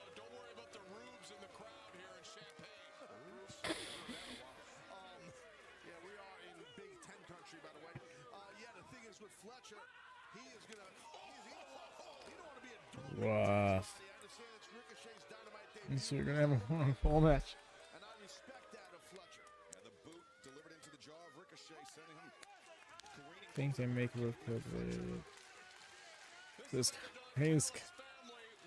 though. Don't worry about the rubes in the crowd here in Champaign. Yeah, we are in Big Ten country, by the way. Yeah, the thing is with Fletcher, he is gonna. He don't want to be a doormat. Wow. I understand it's Ricochet's Dynamite debut, So we're gonna have a full match. and I respect that of Fletcher. Yeah, the boot delivered into the jaw of Ricochet, sending him careening. Think they make it look good. This he's. Family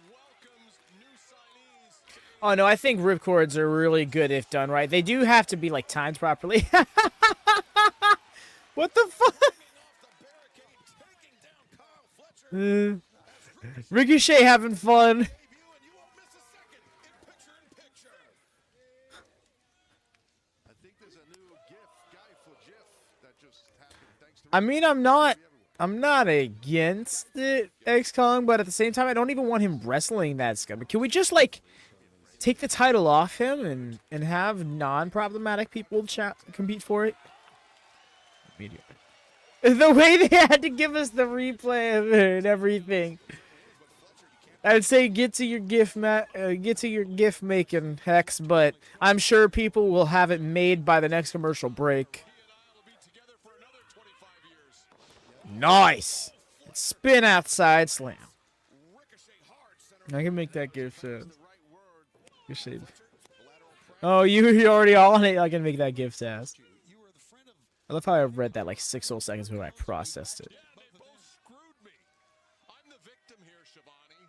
welcomes new signees. Oh no, I think ripcords are really good if done right. They do have to be like timed properly. What the fuck? Off the barricade, taking down Kyle Fletcher. Ricochet having fun. Debut, and you won't miss a second in picture-in-picture. I think there's a new GIF that just happened. Thanks to I mean, I'm not against it, X-Kong, but at the same time, I don't even want him wrestling that scum. Can we just like take the title off him and have non-problematic people compete for it? Immediately. The way they had to give us the replay of it and everything. I'd say get to your GIF making, Hex, but I'm sure people will have it made by the next commercial break. Nice. Spin outside slam. I can make that GIF. Good. Oh, you already on it. I can make that GIF test. I love how I read that like 6 whole seconds when I processed it. They both screwed me. I'm the victim here, Shivani.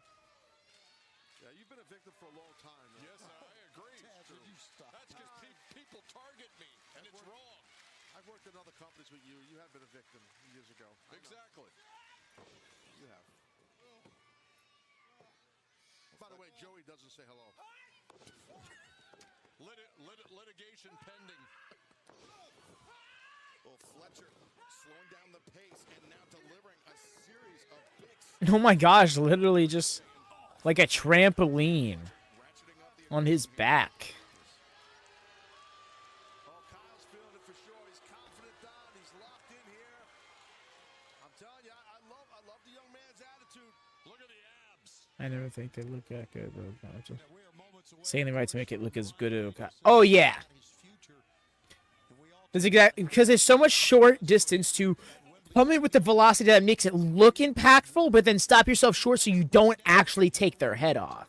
Yeah, you've been a victim for a long time. Yes, I agree. That's because people target me, and it's wrong. I've worked in other companies with you. You have been a victim years ago. Exactly. You have. By the way, Joey doesn't say hello. Litigation pending. Well, Fletcher Oh my gosh, literally just like a trampoline on his back. I never think they look that good, though. Saying the right to make it look as good as Okada. Oh yeah, that's exactly because there's so much short distance to come in with the velocity that makes it look impactful, but then stop yourself short so you don't actually take their head off.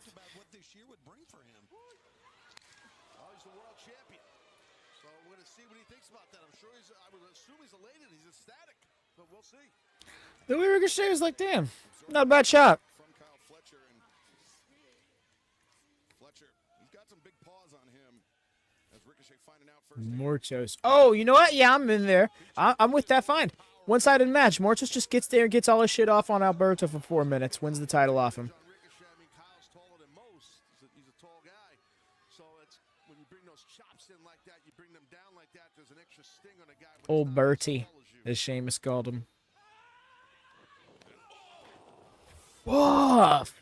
The way Ricochet was like, damn, not a bad shot. Mortos. Oh, you know what? Yeah, I'm in there. I'm with that find. One-sided match. Mortos just gets there and gets all his shit off on Alberto for 4 minutes. Wins the title off him. Old Bertie, as Sheamus called him. Woof!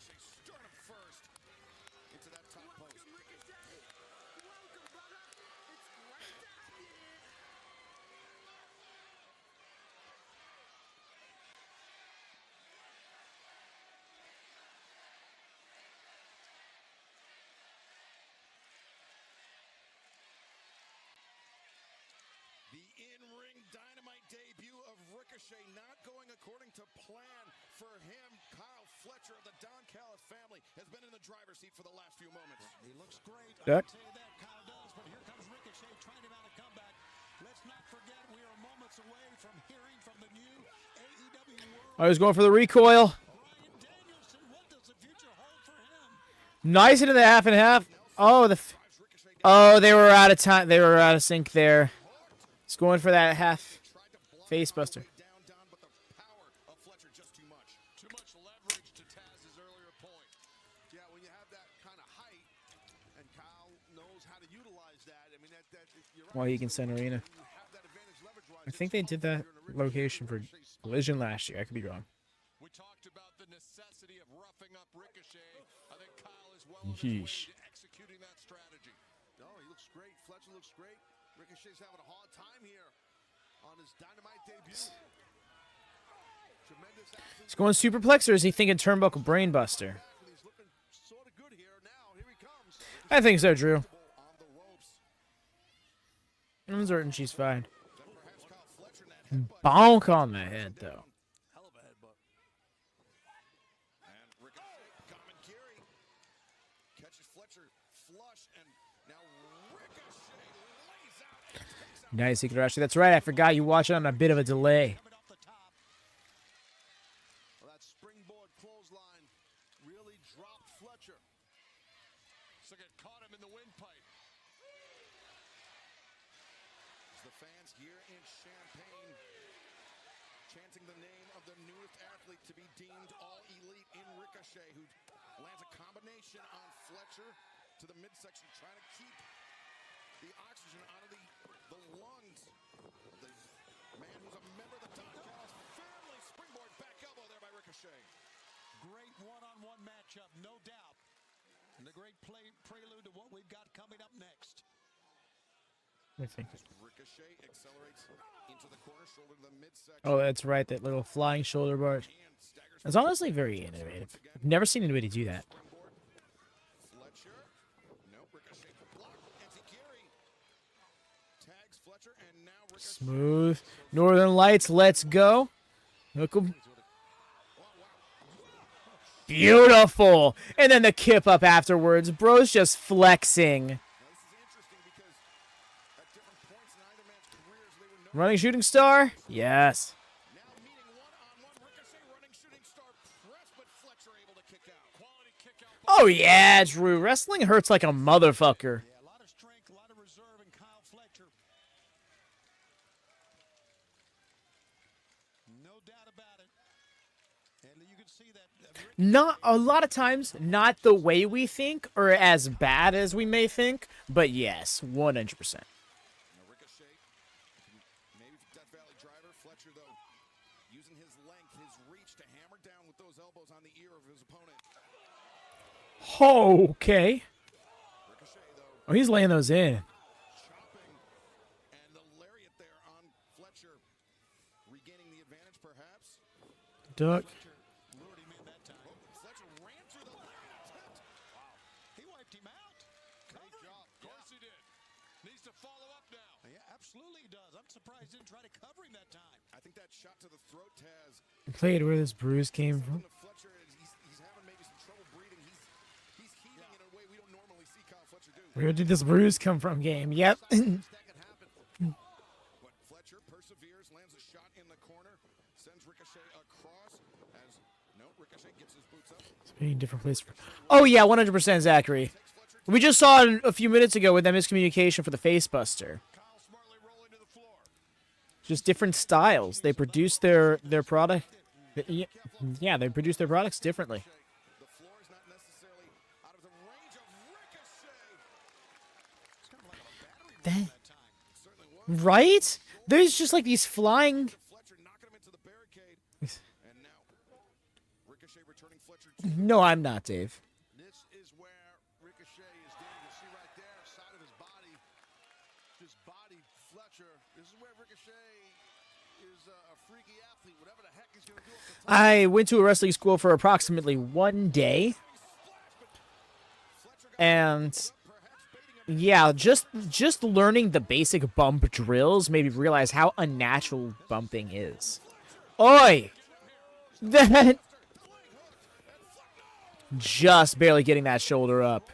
In-ring Dynamite debut of Ricochet not going according to plan for him. Kyle Fletcher of the Don Callis family has been in the driver's seat for the last few moments. He looks great. Yep. I'll tell you that, Kyle does, but here comes Ricochet trying to mount a comeback. Let's not forget we are moments away from hearing from the new AEW World. I was going for the recoil. Bryan Danielson, what does the future hold for him? Nice into the half and half. Oh, they were out of time. They were out of sync there. It's going for that half face buster. Well, he can send Arena. I think they did that location for Collision last year. I could be wrong. We talked about the necessity of roughing up Ricochet. I think Kyle is well on his way to executing that strategy. No, he looks great. Fletcher looks great. Ricochet's having a hard time here on his Dynamite debut. Tremendous athlete. He's going superplex, or is he thinking turnbuckle brainbuster? He's looking sort of good here now. Here he comes. I think so, Drew. I'm certain she's fine. Bonk on the head, though. Hell of a headbutt. And Ricochet catches Fletcher flush, and now Ricochet lays out. Nice, Ikarashi. That's right. I forgot you watch it on a bit of a delay. Well, that springboard clothesline really dropped Fletcher. So it caught him in the windpipe. As the fans here in Champaign chanting the name of the newest athlete to be deemed all elite in Ricochet, who lands a combination on Fletcher to the midsection, trying to keep the oxygen out of the lungs. The man who's a member of the Don Callis family. Springboard back elbow there by Ricochet. Great one-on-one matchup, no doubt. And a great prelude to what we've got coming up next. I think. Ricochet accelerates into the corner, shoulder to the midsection. Oh, that's right. That little flying shoulder bar. It's honestly very innovative. I've never seen anybody do that. Fletcher. No, Ricochet block. Enziguri tags Fletcher, and now Ricochet. Smooth. Northern Lights, let's go. Hook 'em. Beautiful. And then the kip up afterwards. Bro's just flexing. Running shooting star? Yes. Now meeting one-on-one. Ricochet running shooting star press, but Fletcher able to kick out. Quality kick out. Oh, yeah, Drew. Wrestling hurts like a motherfucker. Yeah, a lot of strength, a lot of reserve in Kyle Fletcher. No doubt about it. And you can see that. Not a lot of times, not the way we think or as bad as we may think, but yes, 100%. Ricochet, maybe Death Valley driver. Fletcher, though, his reach to hammer down with those elbows on the ear of his opponent. Okay. Oh, he's laying those in. Chopping and the lariat there on Fletcher, regaining the advantage perhaps. Duck. Lured him in that time. Fletcher ran through the lariat. Wow. He wiped him out. Great job. Of course he did. Needs to follow up now. Yeah, absolutely he does. I'm surprised he didn't try to cover him that time. I think that shot to the throat, Taz. Played where this bruise came from. Fletcher, he's having maybe some trouble breathing. He's heaving in a way we don't normally see Kyle Fletcher do. Where did this bruise come from, game? Yep. But Fletcher perseveres, lands a shot in the corner, sends Ricochet across as Ricochet gets his boots up. It's a different place. Oh yeah, 100% Zachary. We just saw it a few minutes ago with that miscommunication for the face buster. Just different styles. They produce their product. Yeah, they produce their products differently. The floor is not necessarily out of the range of Ricochet. It's kind of like a battery roll that time. It certainly was. Right? There's just like these flying. Fletcher knocking him into the barricade. And now Ricochet returning Fletcher to No, I'm not, Dave. This is where Ricochet is dangerous. See right there, side of his body, just body Fletcher. This is where Ricochet is a freaky athlete. Whatever the heck he's going to do. I went to a wrestling school for approximately 1 day. And yeah, just learning the basic bump drills made me realize how unnatural bumping is. Oi! That just barely getting that shoulder up.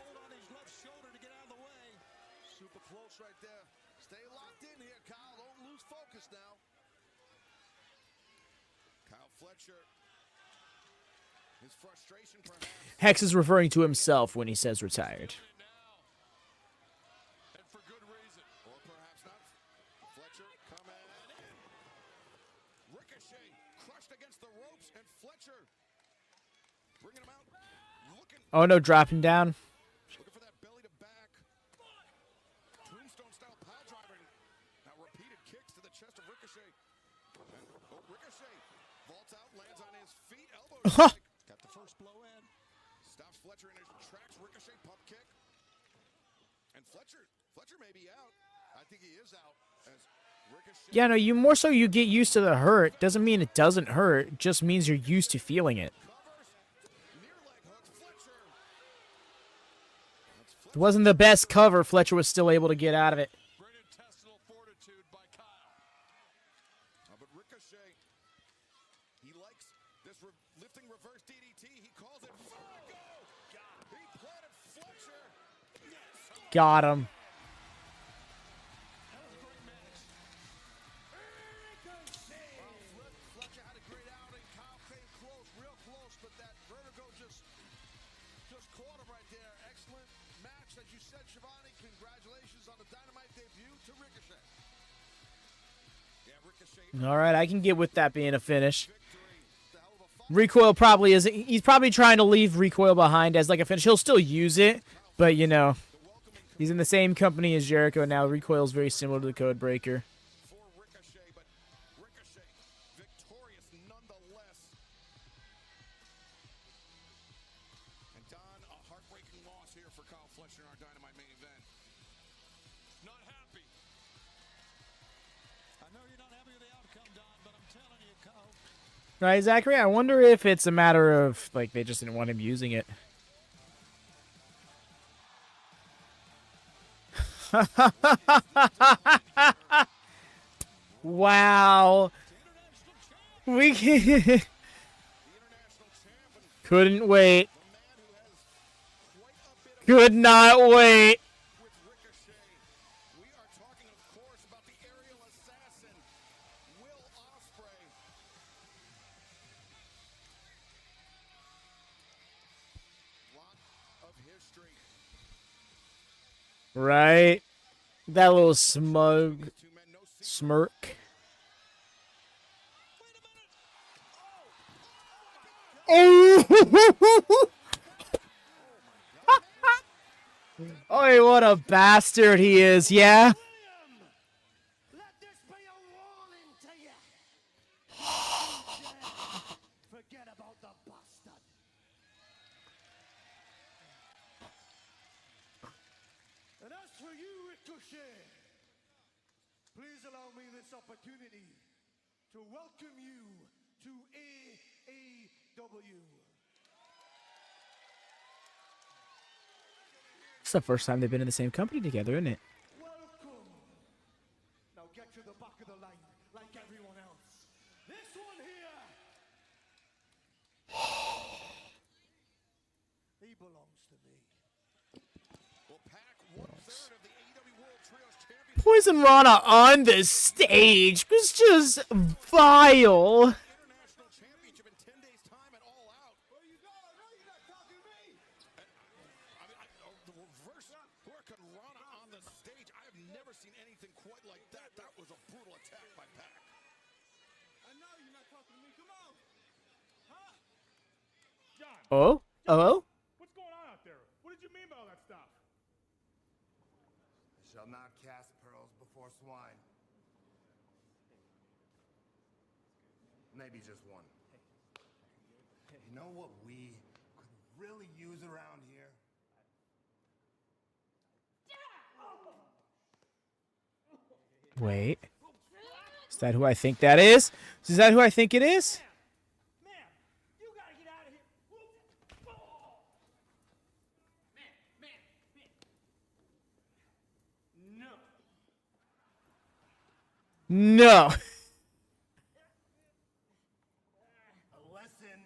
Super close right there. Stay locked in here, Kyle. Don't lose focus now. Kyle Fletcher. His frustration perhaps. Hex is referring to himself when he says retired. And for good reason. Or perhaps not. Fletcher coming in. Ricochet crushed against the ropes, and Fletcher bringing him out. Oh no, dropping down. Looking for that belly to back. Tombstone style pile driver. Now repeated kicks to the chest of Ricochet. And, Ricochet vaults out, lands on his feet, elbow strike. Got the first blow in. Stops Fletcher in his tracks. Ricochet pump kick. And Fletcher may be out. I think he is out. As Ricochet. Yeah, no, you get used to the hurt. Doesn't mean it doesn't hurt. It just means you're used to feeling it. It wasn't the best cover. Fletcher was still able to get out of it. Great intestinal fortitude by Kyle. But Ricochet, he likes this lifting reverse DDT. He calls it Fargo. He planted Fletcher. Yes. Got him. Fletcher had a great outing. Kyle came close, real close, but that vertigo just caught him right there. Excellent match, as you said, Shivani. Congratulations on the Dynamite debut to Ricochet. Yeah, Ricochet. All right, I can get with that being a finish. Recoil probably is. He's probably trying to leave recoil behind as like a finish. He'll still use it, but you know, he's in the same company as Jericho now. Recoil is very similar to the Code Breaker. For Ricochet, but Ricochet victorious nonetheless. And Don, a heartbreaking loss here for Kyle Fletcher in our Dynamite main event. Not happy. I know you're not happy with the outcome, Don, but I'm telling you, Kyle. Right, Zachary? I wonder if it's a matter of like they just didn't want him using it. Wow. We can couldn't wait. Could not wait. With Ricochet, we are talking, of course, about the aerial assassin, Will Ospreay. Lot of history. Right? That little smug smirk. Oh! Oh, what a bastard he is, yeah? Let this be a warning to you. for you, Ricochet. Please allow me this opportunity to welcome you to AEW. It's the first time they've been in the same company together, isn't it? Welcome. Now get to the back of the line like everyone else. This one here. He belongs to me. Well, Pac, 1/3 of the AEW World Trios Championship. Poison Rana on the stage was just vile. International Championship in 10 days' time at All Out. Well, you know, I know you're not talking to me. The reverse Hurricane Rana on the stage. I have never seen anything quite like that. That was a brutal attack by Pac. I know you're not talking to me. Come on. Huh? John, Oh? Oh? what's going on out there? What did you mean by all that stuff? I shall not cast pearls before swine. Maybe just one. You know what we could really use around here? Wait. Is that who I think that is? Is that who I think it is? Man, you gotta get out of here. Man. No. No. A lesson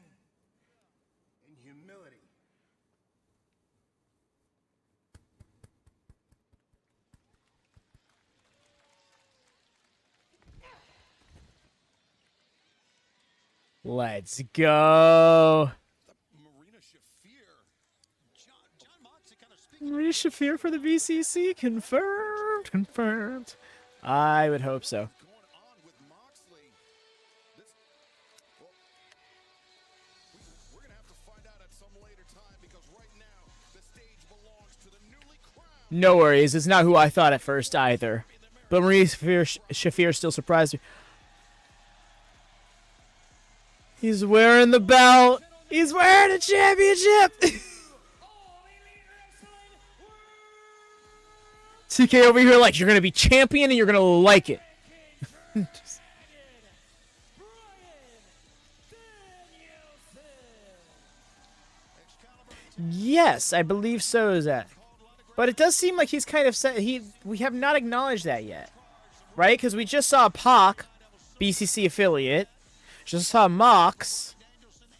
in humility. Let's go. Marina Shafir. John Moxley kind of speaking. Maria Shafir for the BCC. Confirmed. Confirmed. I would hope so. Going on with Moxley. We're going to have to find out at some later time because right now the stage belongs to the newly crowned. No worries. It's not who I thought at first either. But Maria Shafir still surprised me. He's wearing the belt. He's wearing a championship. TK over here like, you're going to be champion and you're going to like it. Yes, I believe so, Zach. But it does seem like he's kind of set. We have not acknowledged that yet. Right? Because we just saw Pac, BCC affiliate. Just saw Mox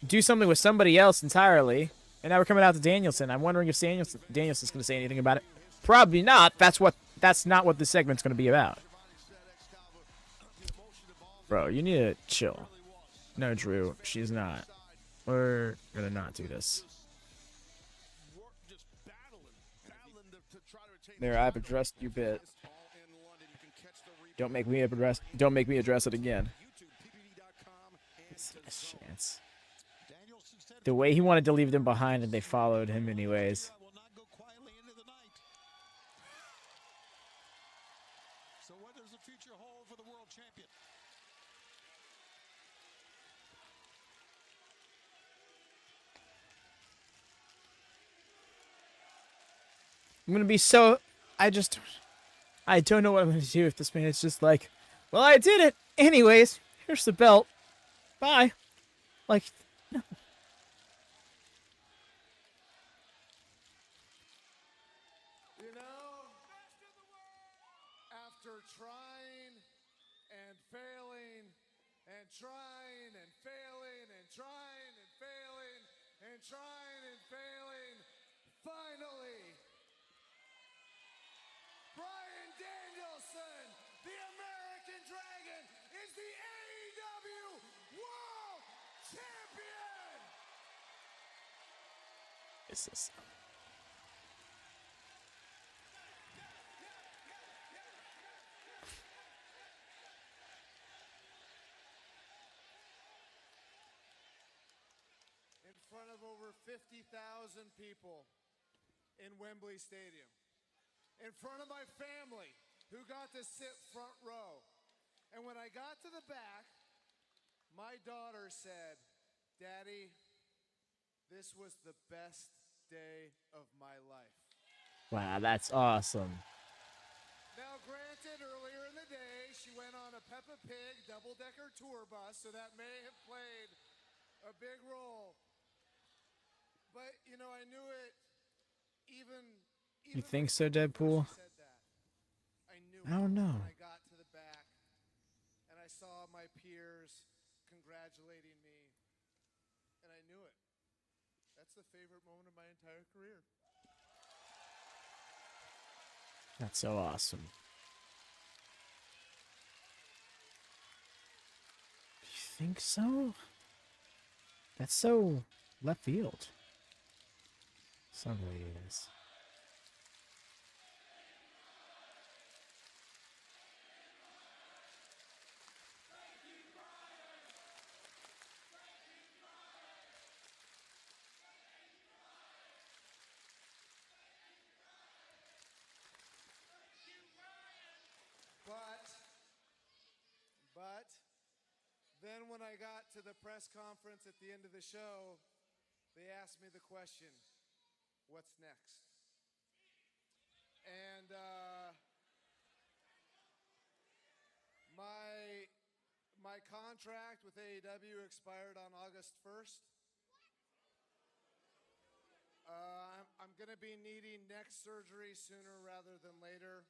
do something with somebody else entirely. And now we're coming out to Danielson. I'm wondering if Danielson's going to say anything about it. Probably not. That's not what this segment's going to be about. Bro, you need to chill. No, Drew, she's not. We're going to not do this. There, I've addressed your bit. Don't make me address it again. Chance. The way he wanted to leave them behind and they followed him anyways. So what does the future hold for the world champion? I'm gonna be so. I don't know what I'm gonna do with this man. It's just like, well, I did it anyways. Here's the belt. Bye. Like, no. You know, after trying and failing and trying and failing and trying and failing and trying and failing, finally, Bryan Danielson, the American Dragon, is the AEW World Champion! Is this? In front of over 50,000 people in Wembley Stadium. In front of my family, who got to sit front row. And when I got to the back, my daughter said, "Daddy, this was the best day of my life." Wow, that's awesome. Now, granted, earlier in the day, she went on a Peppa Pig double-decker tour bus, so that may have played a big role. But, you know, I knew it even You think so, Deadpool? said that. I knew I don't know. when I got to the back and I saw my peers congratulating me, and I knew it. That's the favorite moment of my entire career. That's so awesome. You think so? That's so left field. Somebody is. But then when I got to the press conference at the end of the show, they asked me the question, what's next? And my contract with AEW expired on August 1st. I'm going to be needing neck surgery sooner rather than later.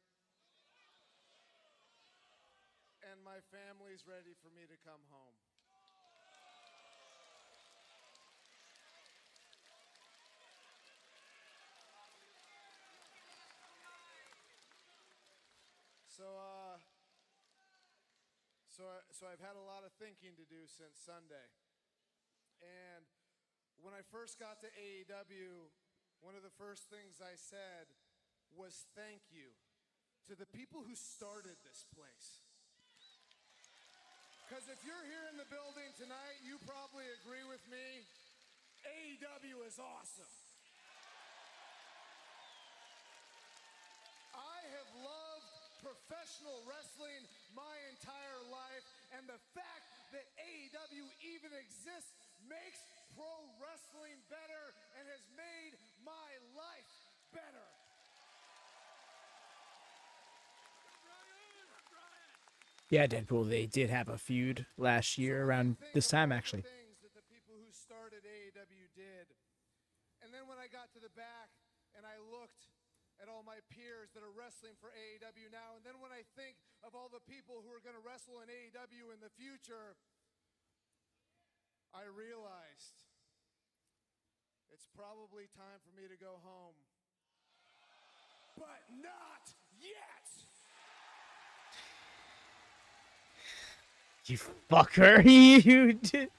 And my family's ready for me to come home. So I've had a lot of thinking to do since Sunday. And when I first got to AEW, one of the first things I said was thank you to the people who started this place. Because if you're here in the building tonight, you probably agree with me, AEW is awesome. I have loved professional wrestling my entire life, and the fact that AEW even exists makes pro wrestling better and has made my life better. Yeah, Deadpool, they did have a feud last year around this time, actually. Things that the people who started AEW did. And then when I got to the back and I looked at all my peers that are wrestling for AEW now, and then when I think of all the people who are going to wrestle in AEW in the future, I realized it's probably time for me to go home. But not yet! You fucker, you did.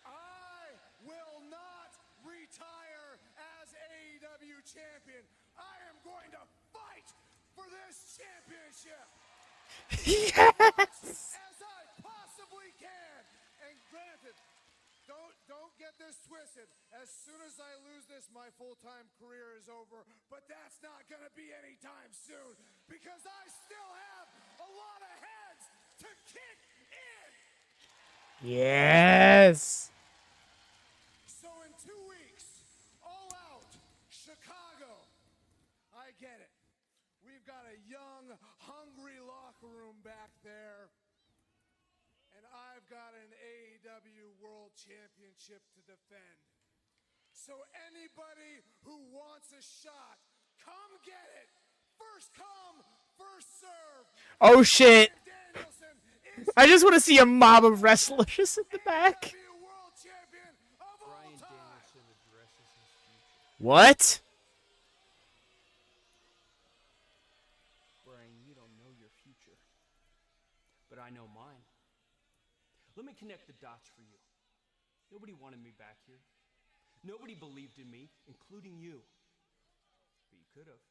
I will not retire as AEW champion. I am going to fight for this championship. Yes! As I possibly can. And granted, don't get this twisted. As soon as I lose this, my full-time career is over. But that's not going to be anytime soon, because I still have a lot of heads to kick in. Yes! So in 2 weeks, All Out, Chicago. I get it. We've got a young, hungry locker room back there. And I've got an AEW World Championship to defend. So anybody who wants a shot, come get it. First come, first serve. Oh shit! Danielson I just want to see a mob of wrestlers in the back. World Champion of Bryan all time. Danielson addresses his future. What? Bryan, you don't know your future, but I know mine. Let me connect the dots for you. Nobody wanted me back here. Nobody believed in me, including you. But you could have.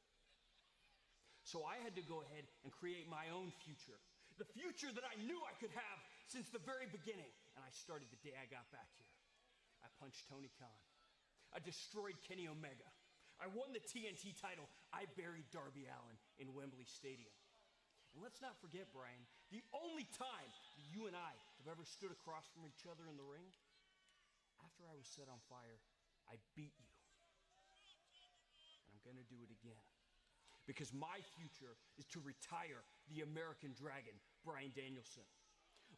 So I had to go ahead and create my own future. The future that I knew I could have since the very beginning. And I started the day I got back here. I punched Tony Khan. I destroyed Kenny Omega. I won the TNT title. I buried Darby Allin in Wembley Stadium. And let's not forget, Bryan, the only time that you and I have ever stood across from each other in the ring, after I was set on fire, I beat you. And I'm going to do it again. because my future is to retire the American Dragon, Bryan Danielson.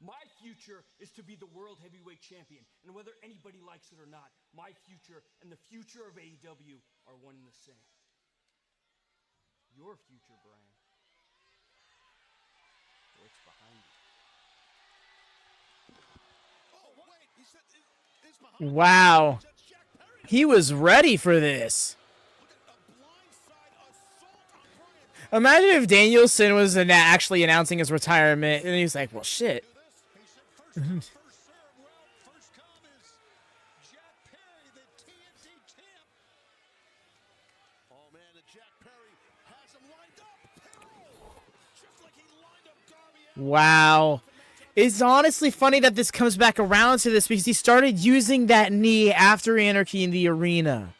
My future is to be the World Heavyweight Champion, and whether anybody likes it or not, my future and the future of AEW are one and the same. Your future, Bryan, looks behind you. Oh, wait, he said it's behind. Wow. He was ready for this. Imagine if Danielson was actually announcing his retirement, and he's like, well, shit. Wow. It's honestly funny that this comes back around to this because he started using that knee after Anarchy in the Arena.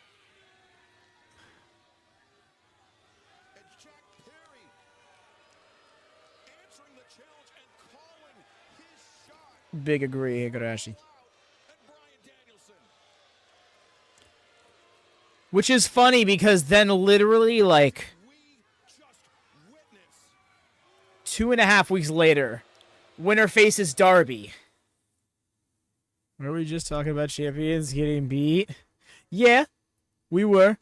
Big agree, Higurashi. Which is funny because then literally like 2.5 weeks later, winner faces Darby. Were we just talking about champions getting beat? Yeah, we were.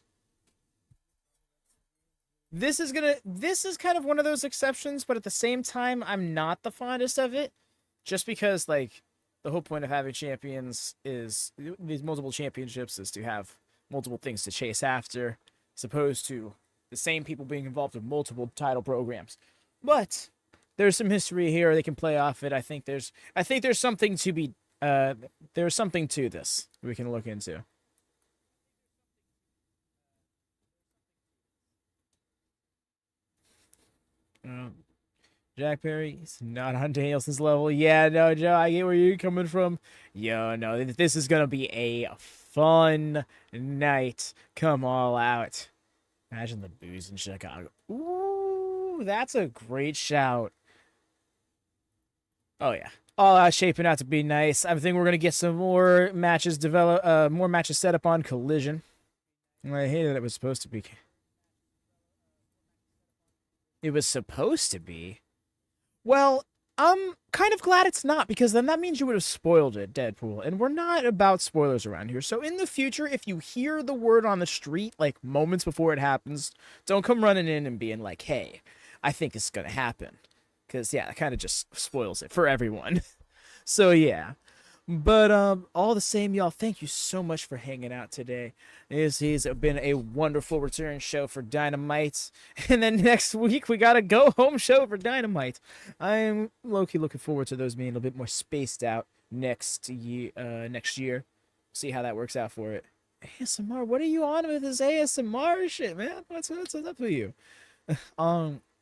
This is kind of one of those exceptions, but at the same time, I'm not the fondest of it. Just because, like, the whole point of having champions is, these multiple championships is to have multiple things to chase after, as opposed to the same people being involved in multiple title programs. But there's some history here they can play off it. I think there's something to be, there's something to this we can look into. Jack Perry, he's not on Danielson's level. Yeah, no, Joe, I get where you're coming from. Yo, no, this is going to be a fun night. Come all out. Imagine the booze in Chicago. Ooh, that's a great shout. Oh, yeah. All out shaping out to be nice. I think we're going to get some more matches more matches set up on Collision. I hated that it was supposed to be. It was supposed to be? Well, I'm kind of glad it's not, because then that means you would have spoiled it, Deadpool. And we're not about spoilers around here. So in the future, if you hear the word on the street, like moments before it happens, don't come running in and being like, hey, I think it's going to happen. Because, yeah, that kind of just spoils it for everyone. So, yeah. But all the same, y'all, thank you so much for hanging out today. This has been a wonderful return show for Dynamite. And then next week, we got a go-home show for Dynamite. I am low-key looking forward to those being a little bit more spaced out next year. See how that works out for it. ASMR, what are you on with this ASMR shit, man? What's up with you?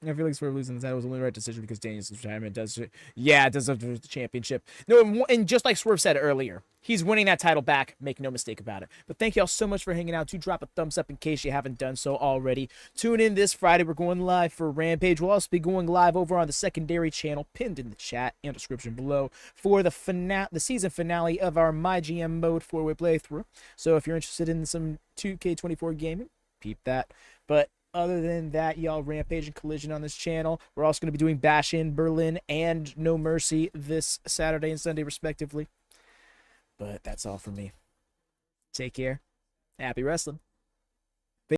I feel like Swerve losing the title was the only right decision because Danielson's retirement does it. Yeah, it does have the championship. No, and just like Swerve said earlier, he's winning that title back. Make no mistake about it. But thank y'all so much for hanging out. Do drop a thumbs up in case you haven't done so already. Tune in this Friday. We're going live for Rampage. We'll also be going live over on the secondary channel, pinned in the chat and description below, for the season finale of our MyGM Mode 4-way playthrough. So if you're interested in some 2K24 gaming, peep that. But other than that, y'all, Rampage and Collision on this channel. We're also going to be doing Bash in Berlin and No Mercy this Saturday and Sunday, respectively. But that's all for me. Take care. Happy wrestling.